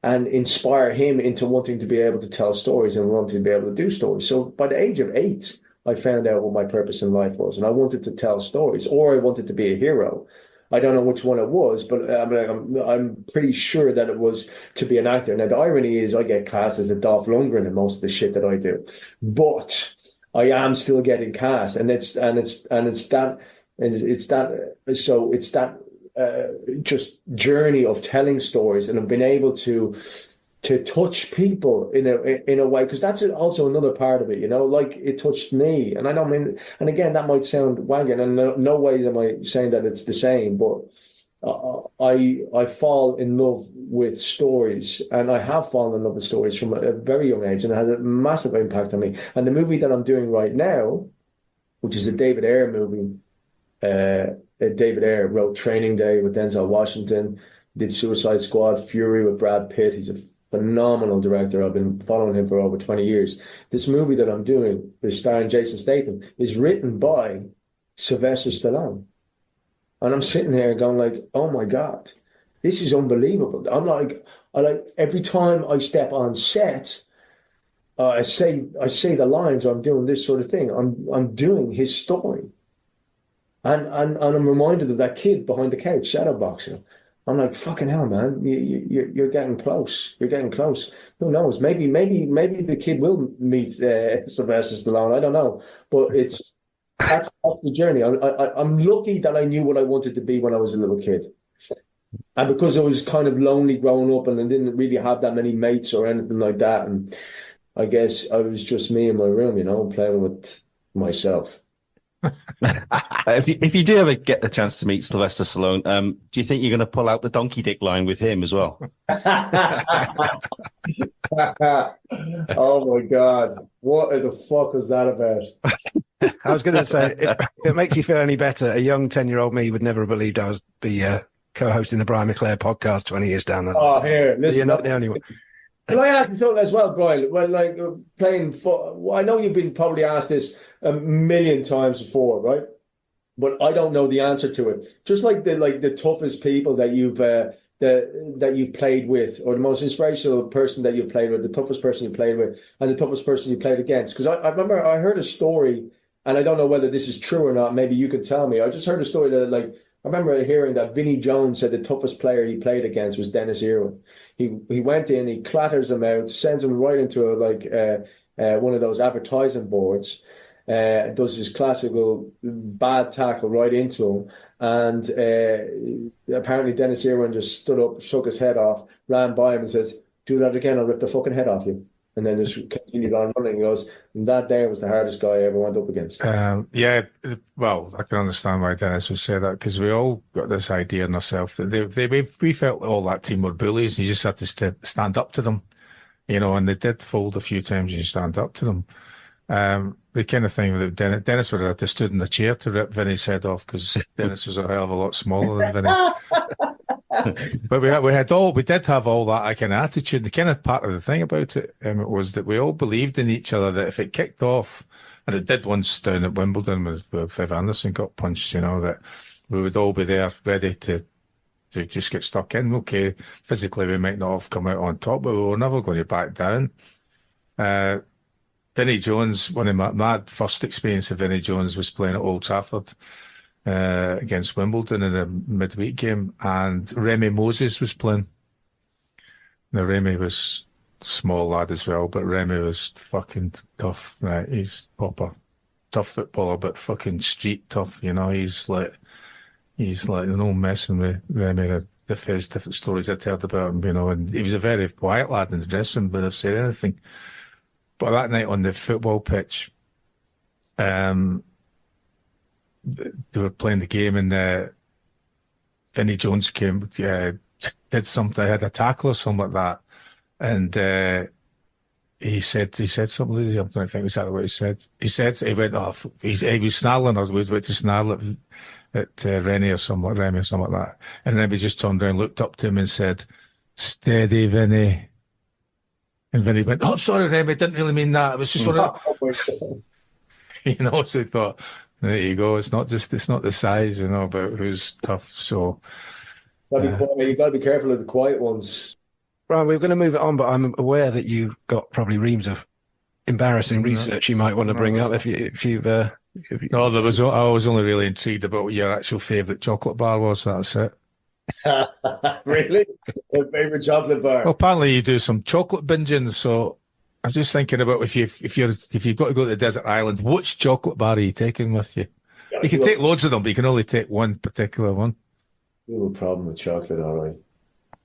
and inspire him into wanting to be able to tell stories and wanting to be able to do stories. So by the age of 8, I found out what my purpose in life was, and I wanted to tell stories, or I wanted to be a hero. I don't know which one it was, but I'm pretty sure that it was to be an actor. Now, the irony is I get cast as the Dolph Lundgren in most of the shit that I do, but I am still getting cast, and it's that just journey of telling stories, and I've been able to touch people in a way, because that's also another part of it, like it touched me. And I don't mean, and again, that might sound wagon, and no way am I saying that it's the same, but I fall in love with stories, and I have fallen in love with stories from a very young age, and it has a massive impact on me. And the movie that I'm doing right now, which is a David Ayer movie, David Ayer wrote Training Day with Denzel Washington, did Suicide Squad, Fury with Brad Pitt. He's a phenomenal director. I've been following him for over 20 years. This movie that I'm doing, starring Jason Statham, is written by Sylvester Stallone. And I'm sitting there going like, oh my God, this is unbelievable. I like every time I step on set, I say the lines, or I'm doing this sort of thing. I'm doing his story. And I'm reminded of that kid behind the couch, shadowboxing. I'm like, fucking hell, man, you're getting close. You're getting close. Who knows? Maybe the kid will meet Sylvester Stallone. I don't know, but that's the journey. I'm lucky that I knew what I wanted to be when I was a little kid, and because I was kind of lonely growing up, and I didn't really have that many mates or anything like that, and I guess I was just me in my room, playing with myself. If you do ever get the chance to meet Sylvester Stallone, do you think you're going to pull out the donkey dick line with him as well? Oh my God, what the fuck was that about? I was going to say, if it makes you feel any better, a young 10-year-old me would never have believed I would be co-hosting the Brian McClare podcast 20 years down the line. Oh, here, listen, you're not the only one. Can I ask you something as well, Brian? Well, like playing football, I know you've been probably asked this a million times before, right? But I don't know the answer to it. Just like the toughest people that you've played with, or the most inspirational person that you've played with, the toughest person you played with, and the toughest person you played against. Because I remember I heard a story, and I don't know whether this is true or not. Maybe you could tell me. I just heard a story that I remember hearing that Vinnie Jones said the toughest player he played against was Dennis Irwin. He went in, he clatters him out, sends him right into one of those advertising boards, does his classical bad tackle right into him, and apparently Dennis Irwin just stood up, shook his head off, ran by him and says, "Do that again, I'll rip the fucking head off you." And then just continued on running. He goes, and that there was the hardest guy I ever went up against. Yeah, well, I can understand why Dennis would say that, because we all got this idea in ourselves that we felt all that team were bullies. You just had to stand up to them, and they did fold a few times and you stand up to them. The kind of thing that Dennis would have stood in the chair to rip Vinny's head off, because Dennis was a hell of a lot smaller than Vinny. But we did have all that kind of attitude. The kind of part of the thing about it was that we all believed in each other, that if it kicked off, and it did once down at Wimbledon with Viv Anderson got punched, that we would all be there ready to just get stuck in. Okay, physically we might not have come out on top, but we were never going to back down. Vinnie Jones, one of my first experience of Vinnie Jones was playing at Old Trafford against Wimbledon in a midweek game, and Remy Moses was playing. Now, Remy was a small lad as well, but Remy was fucking tough, right? He's proper tough footballer, but fucking street tough, He's like no messing with Remy. The various different stories I'd heard about him, and he was a very quiet lad in the dressing room, but I've said anything. But that night on the football pitch, they were playing the game, and Vinnie Jones came, did something, had a tackle or something like that, and he said something. I'm trying to think exactly what he said. He went off. He was snarling, or was about to snarl at Remy or something like that, and then he just turned around, looked up to him, and said, "Steady, Vinny." And Vinny went, "Oh, sorry, Remy, didn't really mean that. It was just one of so he thought, there you go. It's not the size, but who's tough. So you got to be careful of the quiet ones. Right, we're going to move it on, but I'm aware that you've got probably reams of embarrassing research you might want to bring up if you've. No, I was only really intrigued about what your actual favourite chocolate bar was. That's it. Really? My favourite chocolate bar? Well, apparently you do some chocolate binging, so I was just thinking about if you've got to go to the desert island, which chocolate bar are you taking with you? You can take loads of them, but you can only take one particular one. We have a problem with chocolate, all right.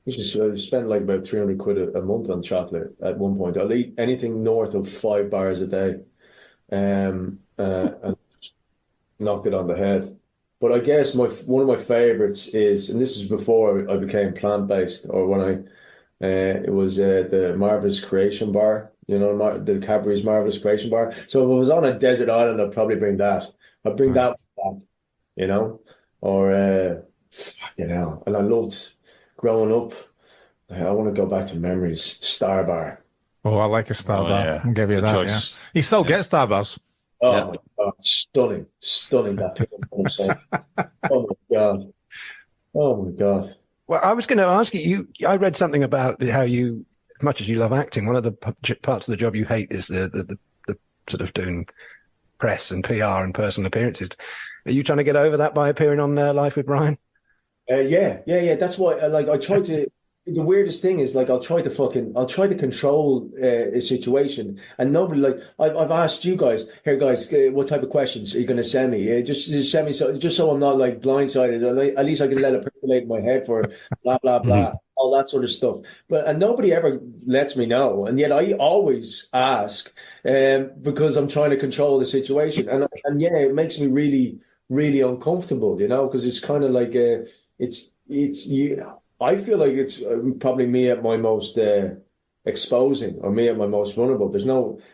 We should spend like about 300 quid a month on chocolate at one point. I'll eat anything north of 5 bars a day, and just knocked it on the head. But I guess one of my favorites is, and this is before I became plant-based, or when it was the Marvelous Creation Bar, the Cadbury's Marvelous Creation Bar. So if I was on a desert island, I'd probably bring that. I'd bring that back, or, and I loved growing up. I want to go back to memories. Star Bar. Oh, I like a Star Bar. Yeah. I'll give you that. Choice. Yeah. You still get Star Bars. Oh my God, stunning that picture. Oh my God. Well, I was going to ask you. I read something about how you, as much as you love acting, one of the parts of the job you hate is the sort of doing press and PR and personal appearances. Are you trying to get over that by appearing on Live with Brian? Yeah. That's why. I try to. The weirdest thing is, I'll try to control a situation, and nobody, I've asked you guys, here guys, what type of questions are you going to send me? Just send me so I'm not blindsided. At least I can let it percolate in my head for blah blah blah, all that sort of stuff. And nobody ever lets me know, and yet I always ask because I'm trying to control the situation, and it makes me really really uncomfortable, because it's kind of like it's you. I feel like it's probably me at my most exposing, or me at my most vulnerable.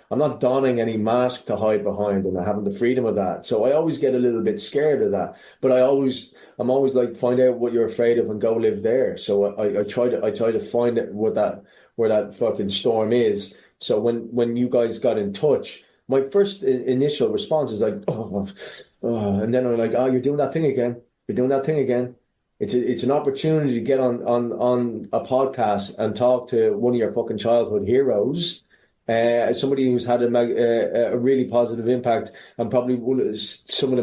I'm not donning any mask to hide behind, and I haven't the freedom of that. So I always get a little bit scared of that. But I'm always like, find out what you're afraid of and go live there. So I try to find it where that fucking storm is. So when you guys got in touch, my first initial response is like, oh, and then I'm like, oh, you're doing that thing again. You're doing that thing again. It's an opportunity to get on a podcast and talk to one of your fucking childhood heroes, somebody who's had a really positive impact, and probably some of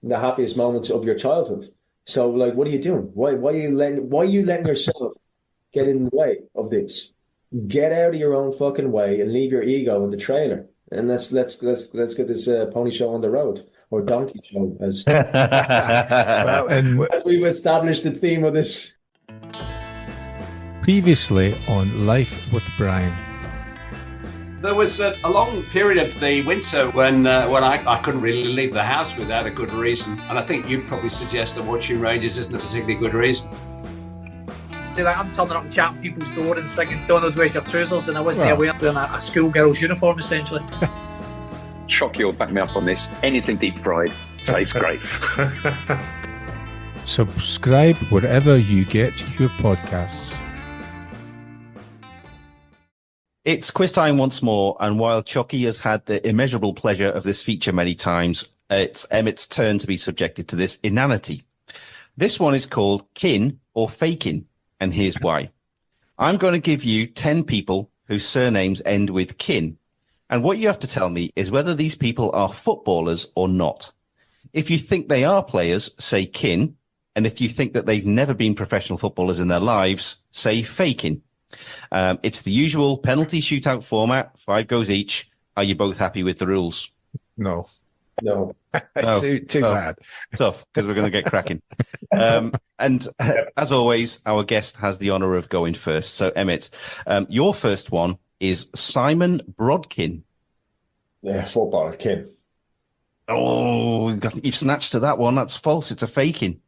the happiest moments of your childhood. So, like, what are you doing? Why are you letting yourself get in the way of this? Get out of your own fucking way and leave your ego in the trailer. And let's get this pony show on the road, or donkey show, as Well, and as we've established the theme of this. previously on Life with Brian. There was a long period of the winter when I couldn't really leave the house without a good reason. And I think you'd probably suggest that watching Rangers isn't a particularly good reason. Like, I'm turning up and chatting people's door and singing Donald, where's your trousers? And I wasn't aware wearing a schoolgirl's uniform, essentially. Choccy will back me up on this. Anything deep fried tastes great. Subscribe wherever you get your podcasts. It's quiz time once more, and while Choccy has had the immeasurable pleasure of this feature many times, it's Emmett's turn to be subjected to this inanity. This one is called kin or faking, and here's why. I'm going to give you 10 people whose surnames end with kin, and what you have to tell me is whether these people are footballers or not. If you think they are players, say kin, and if you think that they've never been professional footballers in their lives, say faking. It's the usual penalty shootout format, 5 goes each. Are you both happy with the rules? No. No. Too bad. Tough, because we're going to get cracking. And as always, our guest has the honour of going first. So, Emmett, your first one is Simon Brodkin. Yeah, footballer, kid. Oh, you've snatched to that one. That's false. It's a faking.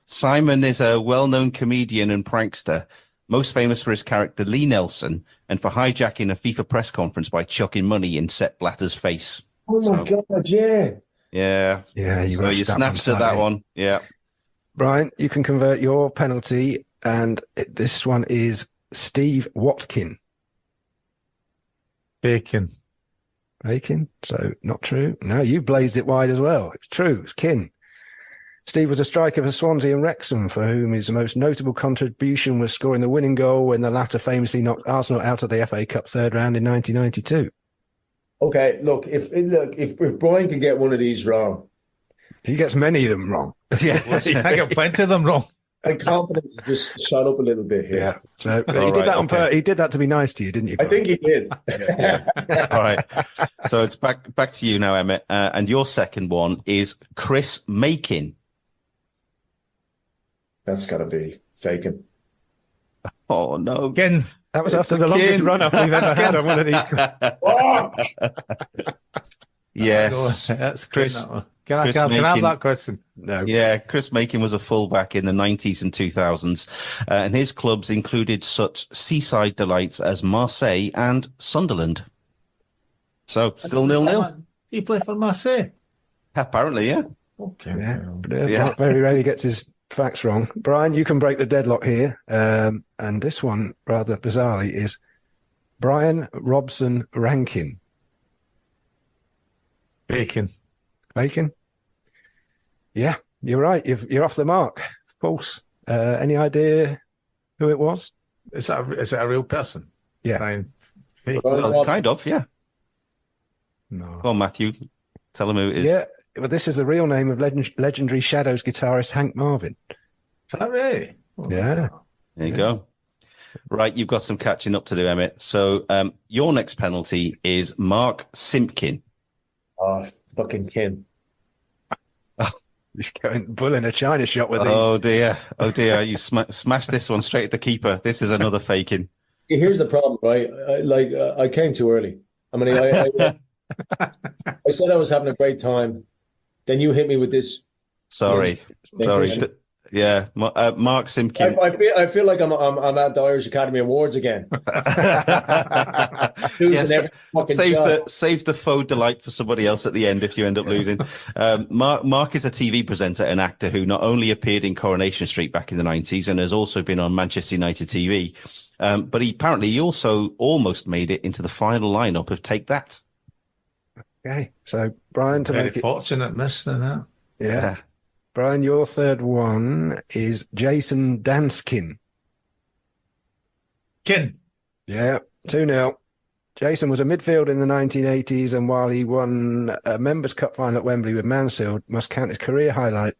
Simon is a well-known comedian and prankster, most famous for his character Lee Nelson and for hijacking a FIFA press conference by chucking money in Sepp Blatter's face. Oh my God, yeah. Yeah. Yeah, You snatched at that one. Yeah. Brian, you can convert your penalty, and this one is Steve Watkin. Bacon. Bacon? So, not true. No, you blazed it wide as well. It's true. It's kin. Steve was a striker for Swansea and Wrexham, for whom his most notable contribution was scoring the winning goal when the latter famously knocked Arsenal out of the FA Cup third round in 1992. Okay, look, if Brian can get one of these wrong, He gets many of them wrong. Yeah, I got plenty of them wrong. my confidence just shot up a little bit here. Yeah. So he All did right, that on okay. purpose. He did that to be nice to you, didn't you? I think he did. All right. So it's back to you now, Emmett. And your second one is Chris Makin. That's got to be faking. Oh, no. Again, That was It's after the a longest kin. run-up we've ever had on one of these. Yes. that's Chris- Chris. Can I Chris have Makin. that question? No. Yeah, Chris Makin was a fullback in the 90s and 2000s, and his clubs included such seaside delights as Marseille and Sunderland. So, still 0-0? He played for Marseille. Apparently, yeah. Okay. Yeah. Yeah. Mark very rarely gets his facts wrong. Brian, you can break the deadlock here. And this one, rather bizarrely, is Brian Robson Rankin. Bacon. Bacon? Yeah, you're right. You're off the mark. False. Any idea who it was? Is it a real person? Yeah. Brian. Well, kind of, yeah. No. Go on, Matthew. Tell him who it is. Yeah, but this is the real name of legendary Shadows guitarist Hank Marvin. Is that really? Oh, Yeah. There you go. Right, you've got some catching up to do, Emmett. So your next penalty is Mark Simpkin. Oh, fucking Kim. He's going bull in a china shop with Oh dear. You smashed this one straight at the keeper. This is another faking. Here's the problem, right? I came too early. I mean, I said I was having a great time. Then you hit me with this. Sorry. Yeah, Mark Simpkin. I feel like I'm at the Irish Academy Awards again. Yes, Save save the faux delight for somebody else at the end if you end up losing. Mark is a TV presenter and actor who not only appeared in Coronation Street back in the 90s and has also been on Manchester United TV, but he also almost made it into the final lineup of Take That. Okay, so Brian, to Very make it, fortunate miss than that. yeah. Brian, your third one is Jason Danskin. Kin. Yeah, 2-0. Jason was a midfielder in the 1980s, and while he won a Members' Cup final at Wembley with Mansfield, must count his career highlight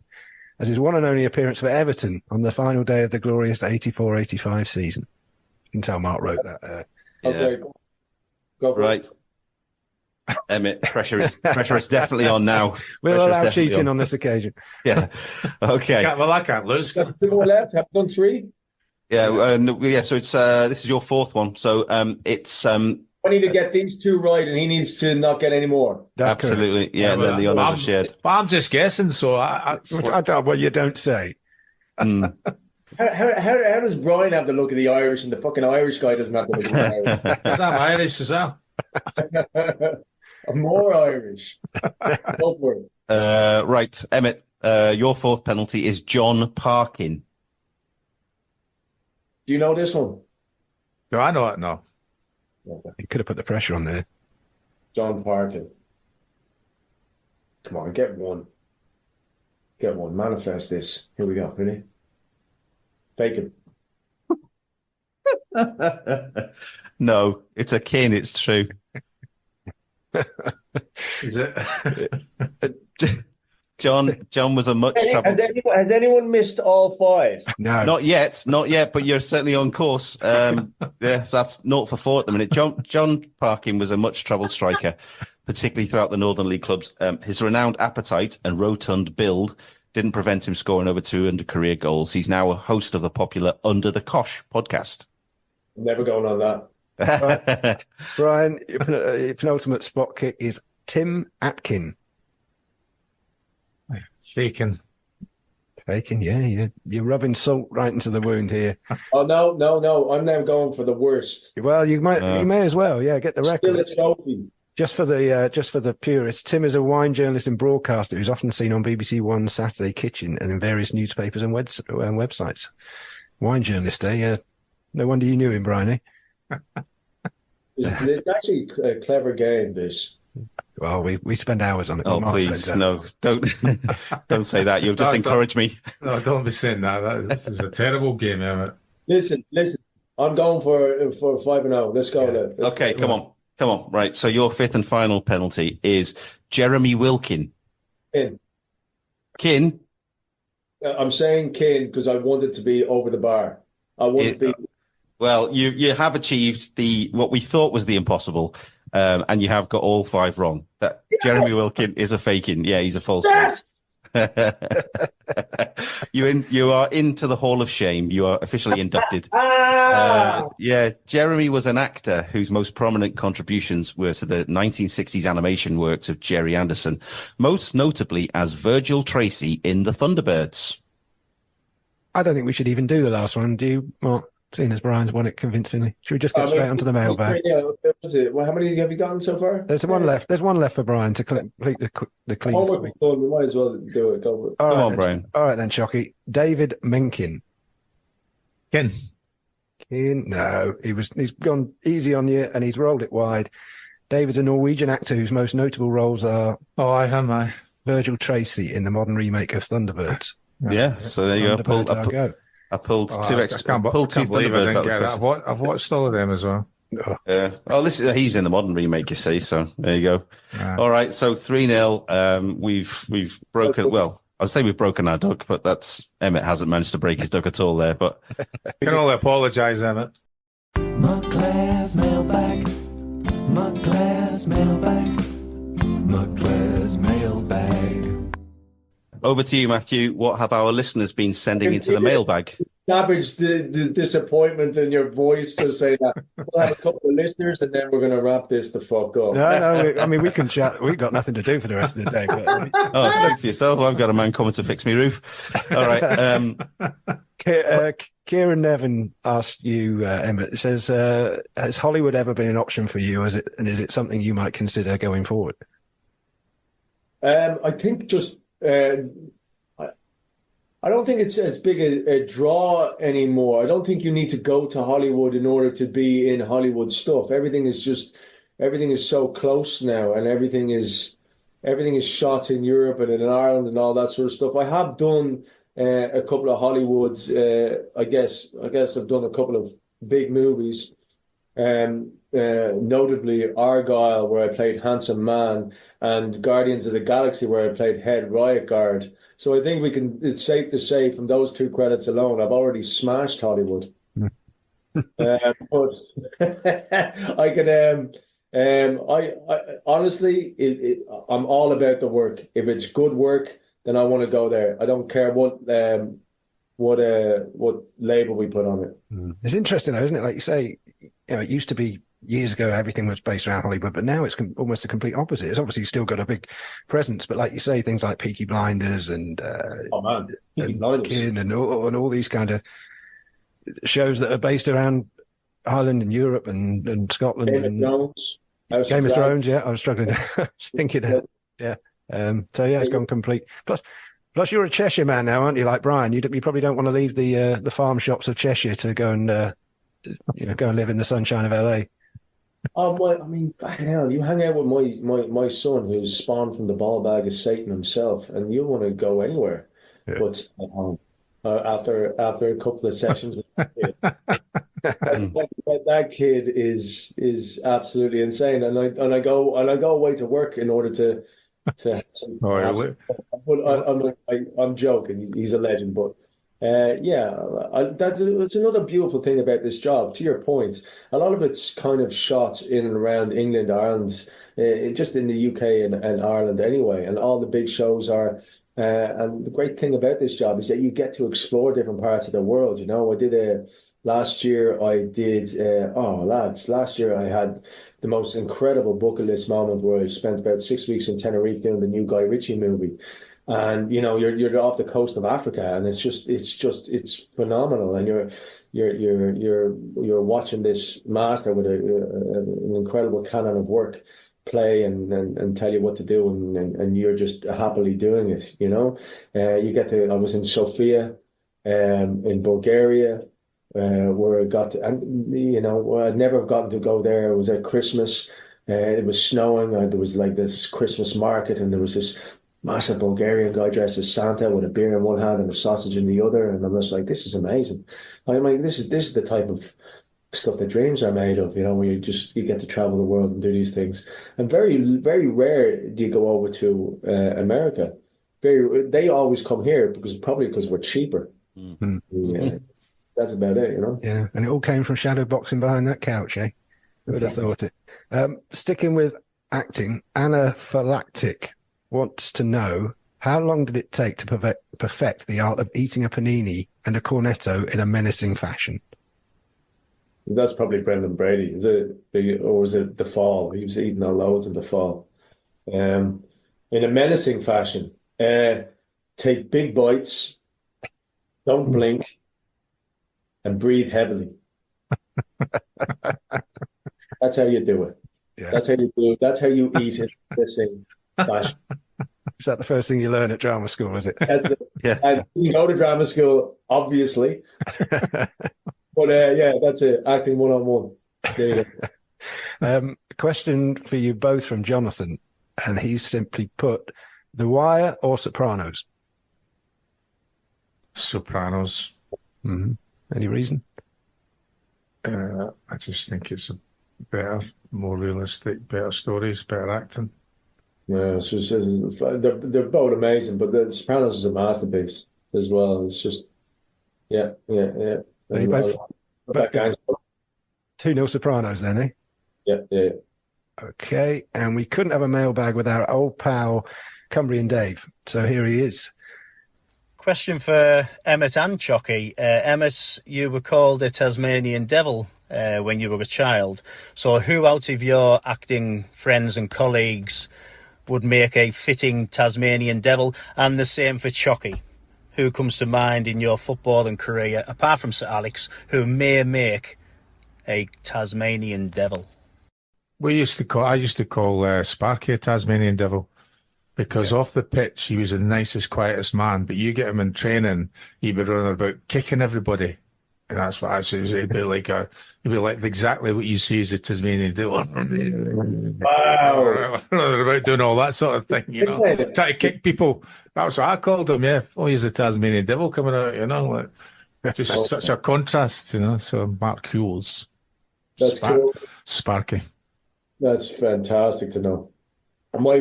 as his one and only appearance for Everton on the final day of the glorious 84-85 season. You can tell Mark wrote that. Okay, go for Right. it. Emmett, pressure is definitely on now. We'll Pressure is allow definitely cheating on this occasion. Yeah. Okay. I can't lose. Got 2 more left. Have you done 3? Yeah. Yeah. So it's this is your 4th one. So it's I need to get these 2 right, and he needs to not get any more. That's absolutely correct. yeah. And then the honours are shared. But I'm just guessing, so I don't. Well, you don't say. Mm. How does Brian have the look of the Irish, and the fucking Irish guy doesn't have the look of the Irish? because I'm Irish as well. I'm more Irish. Go for it. Right, Emmett. Your 4th penalty is John Parkin. Do you know this one? Do I know it? No. You could have put the pressure on there. John Parkin. Come on, get one. Get one. Manifest this. Here we go. Ready? Fake it. No, it's a kin. It's true. Is it? John was a much troubled. Has anyone missed all 5? No, Not yet, but you're certainly on course. Yeah, so that's 0 for 4 at the minute. John Parkin was a much troubled striker, particularly throughout the Northern League clubs. His renowned appetite and rotund build didn't prevent him scoring over 200 career goals. He's now a host of the popular Under the Cosh podcast. Never going on that. Brian, your penultimate spot kick is Tim Atkin. Shaking. Yeah, you're rubbing salt right into the wound here. Oh no! I'm now going for the worst. Well, you may as well. Yeah, get the Still record. a trophy. Just for the purists, Tim is a wine journalist and broadcaster who's often seen on BBC One's Saturday Kitchen and in various newspapers and websites. Wine journalist, eh? Yeah. No wonder you knew him, Brian. It's actually a clever game, this. Well, we spend hours on it. Oh, please, no, don't say that. You'll just encourage me. No, don't be saying that. This is a terrible game, Emmett. Listen. I'm going for 5-0. Let's go there. Okay, come on. Right. So your 5th and final penalty is Jeremy Wilkin. Kin. I'm saying Kane because I want it to be over the bar. I want it to be. Well, you have achieved what we thought was the impossible, and you have got all 5 wrong. That Jeremy Wilkin is a faking. Yeah, he's a false. Yes! You are into the Hall of Shame. You are officially inducted. Yeah, Jeremy was an actor whose most prominent contributions were to the 1960s animation works of Jerry Anderson, most notably as Virgil Tracy in The Thunderbirds. I don't think we should even do the last one. Do you, Mark? Seeing as Brian's won it convincingly, should we just get straight onto the mailbag? Well, how many have you gotten so far? There's one left. There's one left for Brian to complete the clean. Homework done. We might as well do it. Go for it. Come on, Brian. All right then, Choccy. David Mencken. Ken. No, he's gone easy on you and he's rolled it wide. David's a Norwegian actor whose most notable roles are Virgil Tracy in the modern remake of Thunderbirds. Yeah, so there you go. I pulled 2 extra. I pulled 2 Thunderbirds out of the I've watched all of them as well. Oh, he's in the modern remake, you see. So there you go. All right, so 3-0. We've broken. Well, I'd say we've broken our duck, but Emmett hasn't managed to break his duck at all there. But we can only apologise, Emmett. McClare's mailbag. McClare's mailbag. McClare's mailbag. Over to you, Matthew. What have our listeners been sending into the mailbag? Savage, the disappointment in your voice to say that. We'll have a couple of listeners and then we're going to wrap this the fuck up. No, we can chat. We've got nothing to do for the rest of the day. But, Oh, speak for yourself. I've got a man coming to fix me roof. All right. Kieran Nevin asked you, Emmett, it says, has Hollywood ever been an option for you? Is it something you might consider going forward? I think just... I don't think it's as big a draw anymore. I don't think you need to go to Hollywood in order to be in Hollywood stuff. Everything is so close now, and everything is shot in Europe and in Ireland and all that sort of stuff. I have done a couple of Hollywoods. I guess I've done a couple of big movies. notably Argyle, where I played Handsome Man, and Guardians of the Galaxy, where I played Head Riot Guard. So I think it's safe to say from those 2 credits alone, I've already smashed Hollywood. But I can, I honestly, I'm all about the work. If it's good work, then I want to go there. I don't care what label we put on it. It's interesting though, isn't it? Like you say, it used to be years ago, everything was based around Hollywood, but now it's almost the complete opposite. It's obviously still got a big presence, but like you say, things like Peaky Blinders and Kin and all these kind of shows that are based around Ireland and Europe and Scotland. Game of Thrones, yeah. I was struggling thinking, yeah. So yeah, it's gone complete. Plus, you're a Cheshire man now, aren't you? Like Brian, you probably don't want to leave the farm shops of Cheshire to go and go and live in the sunshine of LA. Oh, I mean, back in hell, you hang out with my son, who's spawned from the ball bag of Satan himself, and you want to go anywhere but stay home. After a couple of sessions with that kid is absolutely insane, and I go away to work in order to have some. I'm joking. He's a legend, but. That's another beautiful thing about this job. To your point, a lot of it's kind of shot in and around England, Ireland, just in the UK and Ireland anyway. And all the big shows are. And the great thing about this job is that you get to explore different parts of the world. I did last year. Last year I had the most incredible bucket list moment where I spent about 6 weeks in Tenerife doing the new Guy Ritchie movie. And you're off the coast of Africa, and it's phenomenal. And you're watching this master with an incredible canon of work play and tell you what to do, and you're just happily doing it. I was in Sofia, in Bulgaria, where I got to, and I'd never gotten to go there. It was at Christmas. It was snowing. There was like this Christmas market, and there was this massive Bulgarian guy dressed as Santa with a beer in one hand and a sausage in the other, and I'm just like, this is amazing. I mean, this is the type of stuff that dreams are made of, where you get to travel the world and do these things. And very, very rare do you go over to America. They always come here because we're cheaper. Yeah, that's about it, Yeah, and it all came from shadow boxing behind that couch, eh? Who would have thought it? Sticking with acting, Anaphylactic wants to know, how long did it take to perfect the art of eating a panini and a cornetto in a menacing fashion? That's probably Brendan Brady, or was it The Fall? He was eating our loads in The Fall. In a menacing fashion, take big bites, don't blink, and breathe heavily. That's how you do it. Yeah. That's how you do it. That's how you eat in a menacing fashion. Is that the first thing you learn at drama school, is it? Yeah. And you go to drama school, obviously. But that's it. Acting one-on-one. There you go. A question for you both from Jonathan, and he's simply put, The Wire or Sopranos? Sopranos. Mm-hmm. Any reason? I just think it's better, more realistic, better stories, better acting. Yeah, they're both amazing, but The Sopranos is a masterpiece as well. It's just, yeah. Are you both 2-0 Sopranos then, eh? Yeah. Okay, and we couldn't have a mailbag without our old pal Cumbrian Dave. So here he is. Question for Emmett and Choccy. Emmett, you were called a Tasmanian devil when you were a child. So who out of your acting friends and colleagues would make a fitting Tasmanian devil? And the same for Choccy. Who comes to mind in your footballing career, apart from Sir Alex, who may make a Tasmanian devil? I used to call Sparky a Tasmanian devil, because off the pitch he was the nicest, quietest man, but you get him in training, he'd be running about kicking everybody. And that's what I said. He'd be like exactly what you see as a Tasmanian devil. Wow. About doing all that sort of thing, try to kick people. That's what I called him, yeah. Oh, he's a Tasmanian devil coming out, just such a contrast, So Mark Hughes. That's cool. Sparky. That's fantastic to know. My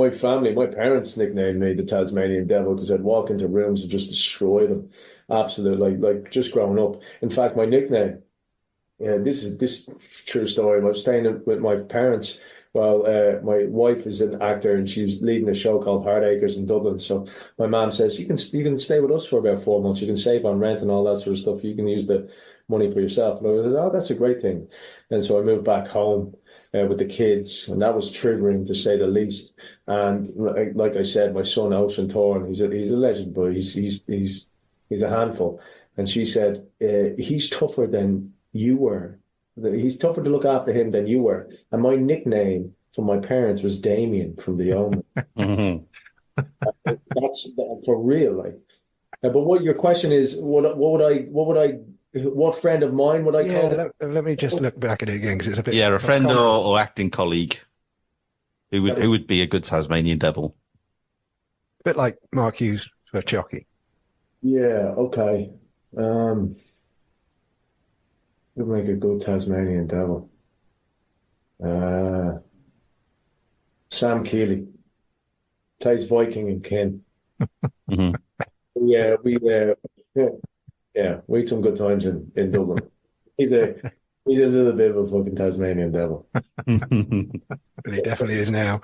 family, my parents nicknamed me the Tasmanian Devil because I'd walk into rooms and just destroy them. Absolutely, like just growing up. In fact, my nickname, this true story. I was staying with my parents while my wife is an actor and she was leading a show called Heartacres in Dublin. So my mom says, you can stay with us for about 4 months. You can save on rent and all that sort of stuff. You can use the money for yourself. And I was like, oh, that's a great thing. And so I moved back home with the kids, and that was triggering to say the least. And like I said, my son Ocean Thorne, he's a legend, but he's a handful. And she said, he's tougher than you were. He's tougher to look after him than you were. And my nickname from my parents was Damien from The Omen. That's for real, like. But what your question is, what friend of mine would I call? Let me just look back at it again because it's a bit. Yeah, a friend or acting colleague who would be a good Tasmanian Devil. A bit like Mark Hughes for Choccy. Yeah. Okay. Would make a good Tasmanian Devil. Sam Keeley plays Viking and Kin. Mm-hmm. Yeah, we had some good times in Dublin. He's a little bit of a fucking Tasmanian Devil. He definitely is now.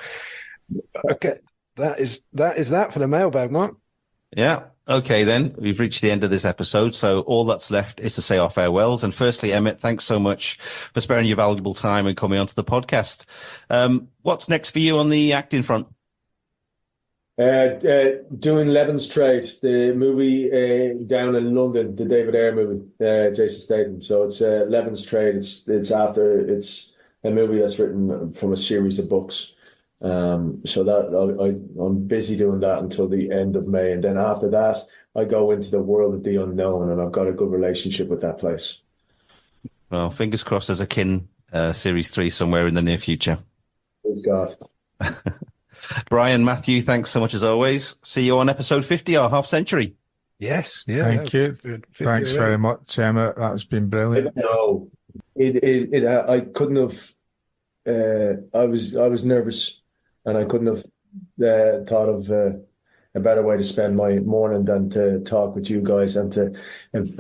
Okay, that is that for the mailbag, Mark. Yeah. Okay, then we've reached the end of this episode. So all that's left is to say our farewells. And firstly, Emmett, thanks so much for sparing your valuable time and coming onto the podcast. What's next for you on the acting front? Doing Levin's Trade, the movie down in London, the David Ayer movie, Jason Statham. So it's Levin's Trade. It's a movie that's written from a series of books. So that I'm busy doing that until the end of May, and then after that I go into the world of the unknown, and I've got a good relationship with that place. Well, fingers crossed there's a Kin series 3 somewhere in the near future. Thanks God. Brian, Matthew, thanks so much as always. See you on episode 50, our half century. Yes, yeah. Thank you. Thanks very much, Emma. That's been brilliant. No, I couldn't have. I was nervous, and I couldn't have thought of a better way to spend my morning than to talk with you guys and to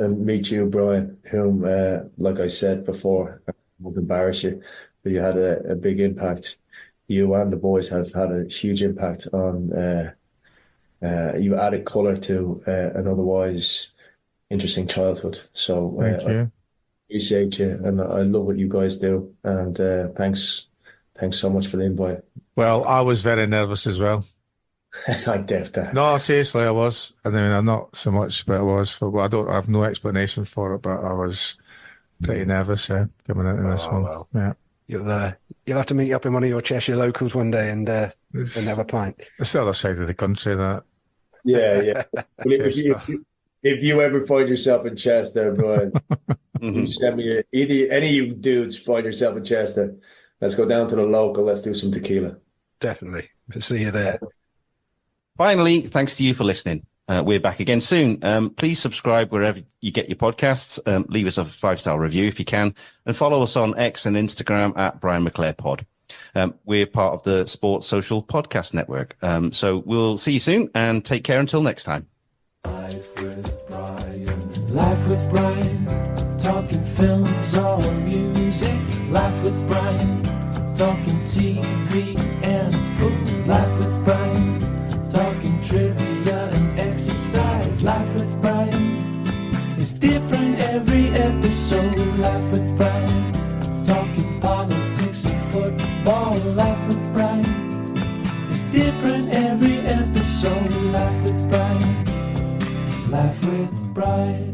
meet you, Brian, whom, like I said before, I won't embarrass you, but you had a big impact. You and the boys have had a huge impact on. You added colour to an otherwise interesting childhood. So Thank you. I appreciate you, and I love what you guys do. And thanks so much for the invite. Well, I was very nervous as well. I doubt that. No, seriously, I was. I mean, I'm not so much, but I was. I don't have no explanation for it, but I was pretty nervous coming into this one. Well. Yeah. You'll have to meet up in one of your Cheshire locals one day and have a pint. It's the other side of the country, that. Yeah. Well, if you ever find yourself in Chester, Brian, you send me any of you dudes find yourself in Chester, let's go down to the local. Let's do some tequila. Definitely. See you there. Finally, thanks to you for listening. We're back again soon. Please subscribe wherever you get your podcasts. Leave us a 5-star review if you can, and follow us on X and Instagram at Brian McClare Pod. We're part of the Sports Social Podcast Network. So we'll see you soon, and take care until next time. Life with Brian, talking films or music. Life with Brian, talking TV and food. Life with Brian, talking trivia and exercise. Life with Brian is different every episode. Life with Brian, talking politics and football. Life with Brian is different every episode. Life with Brian, Life with Brian.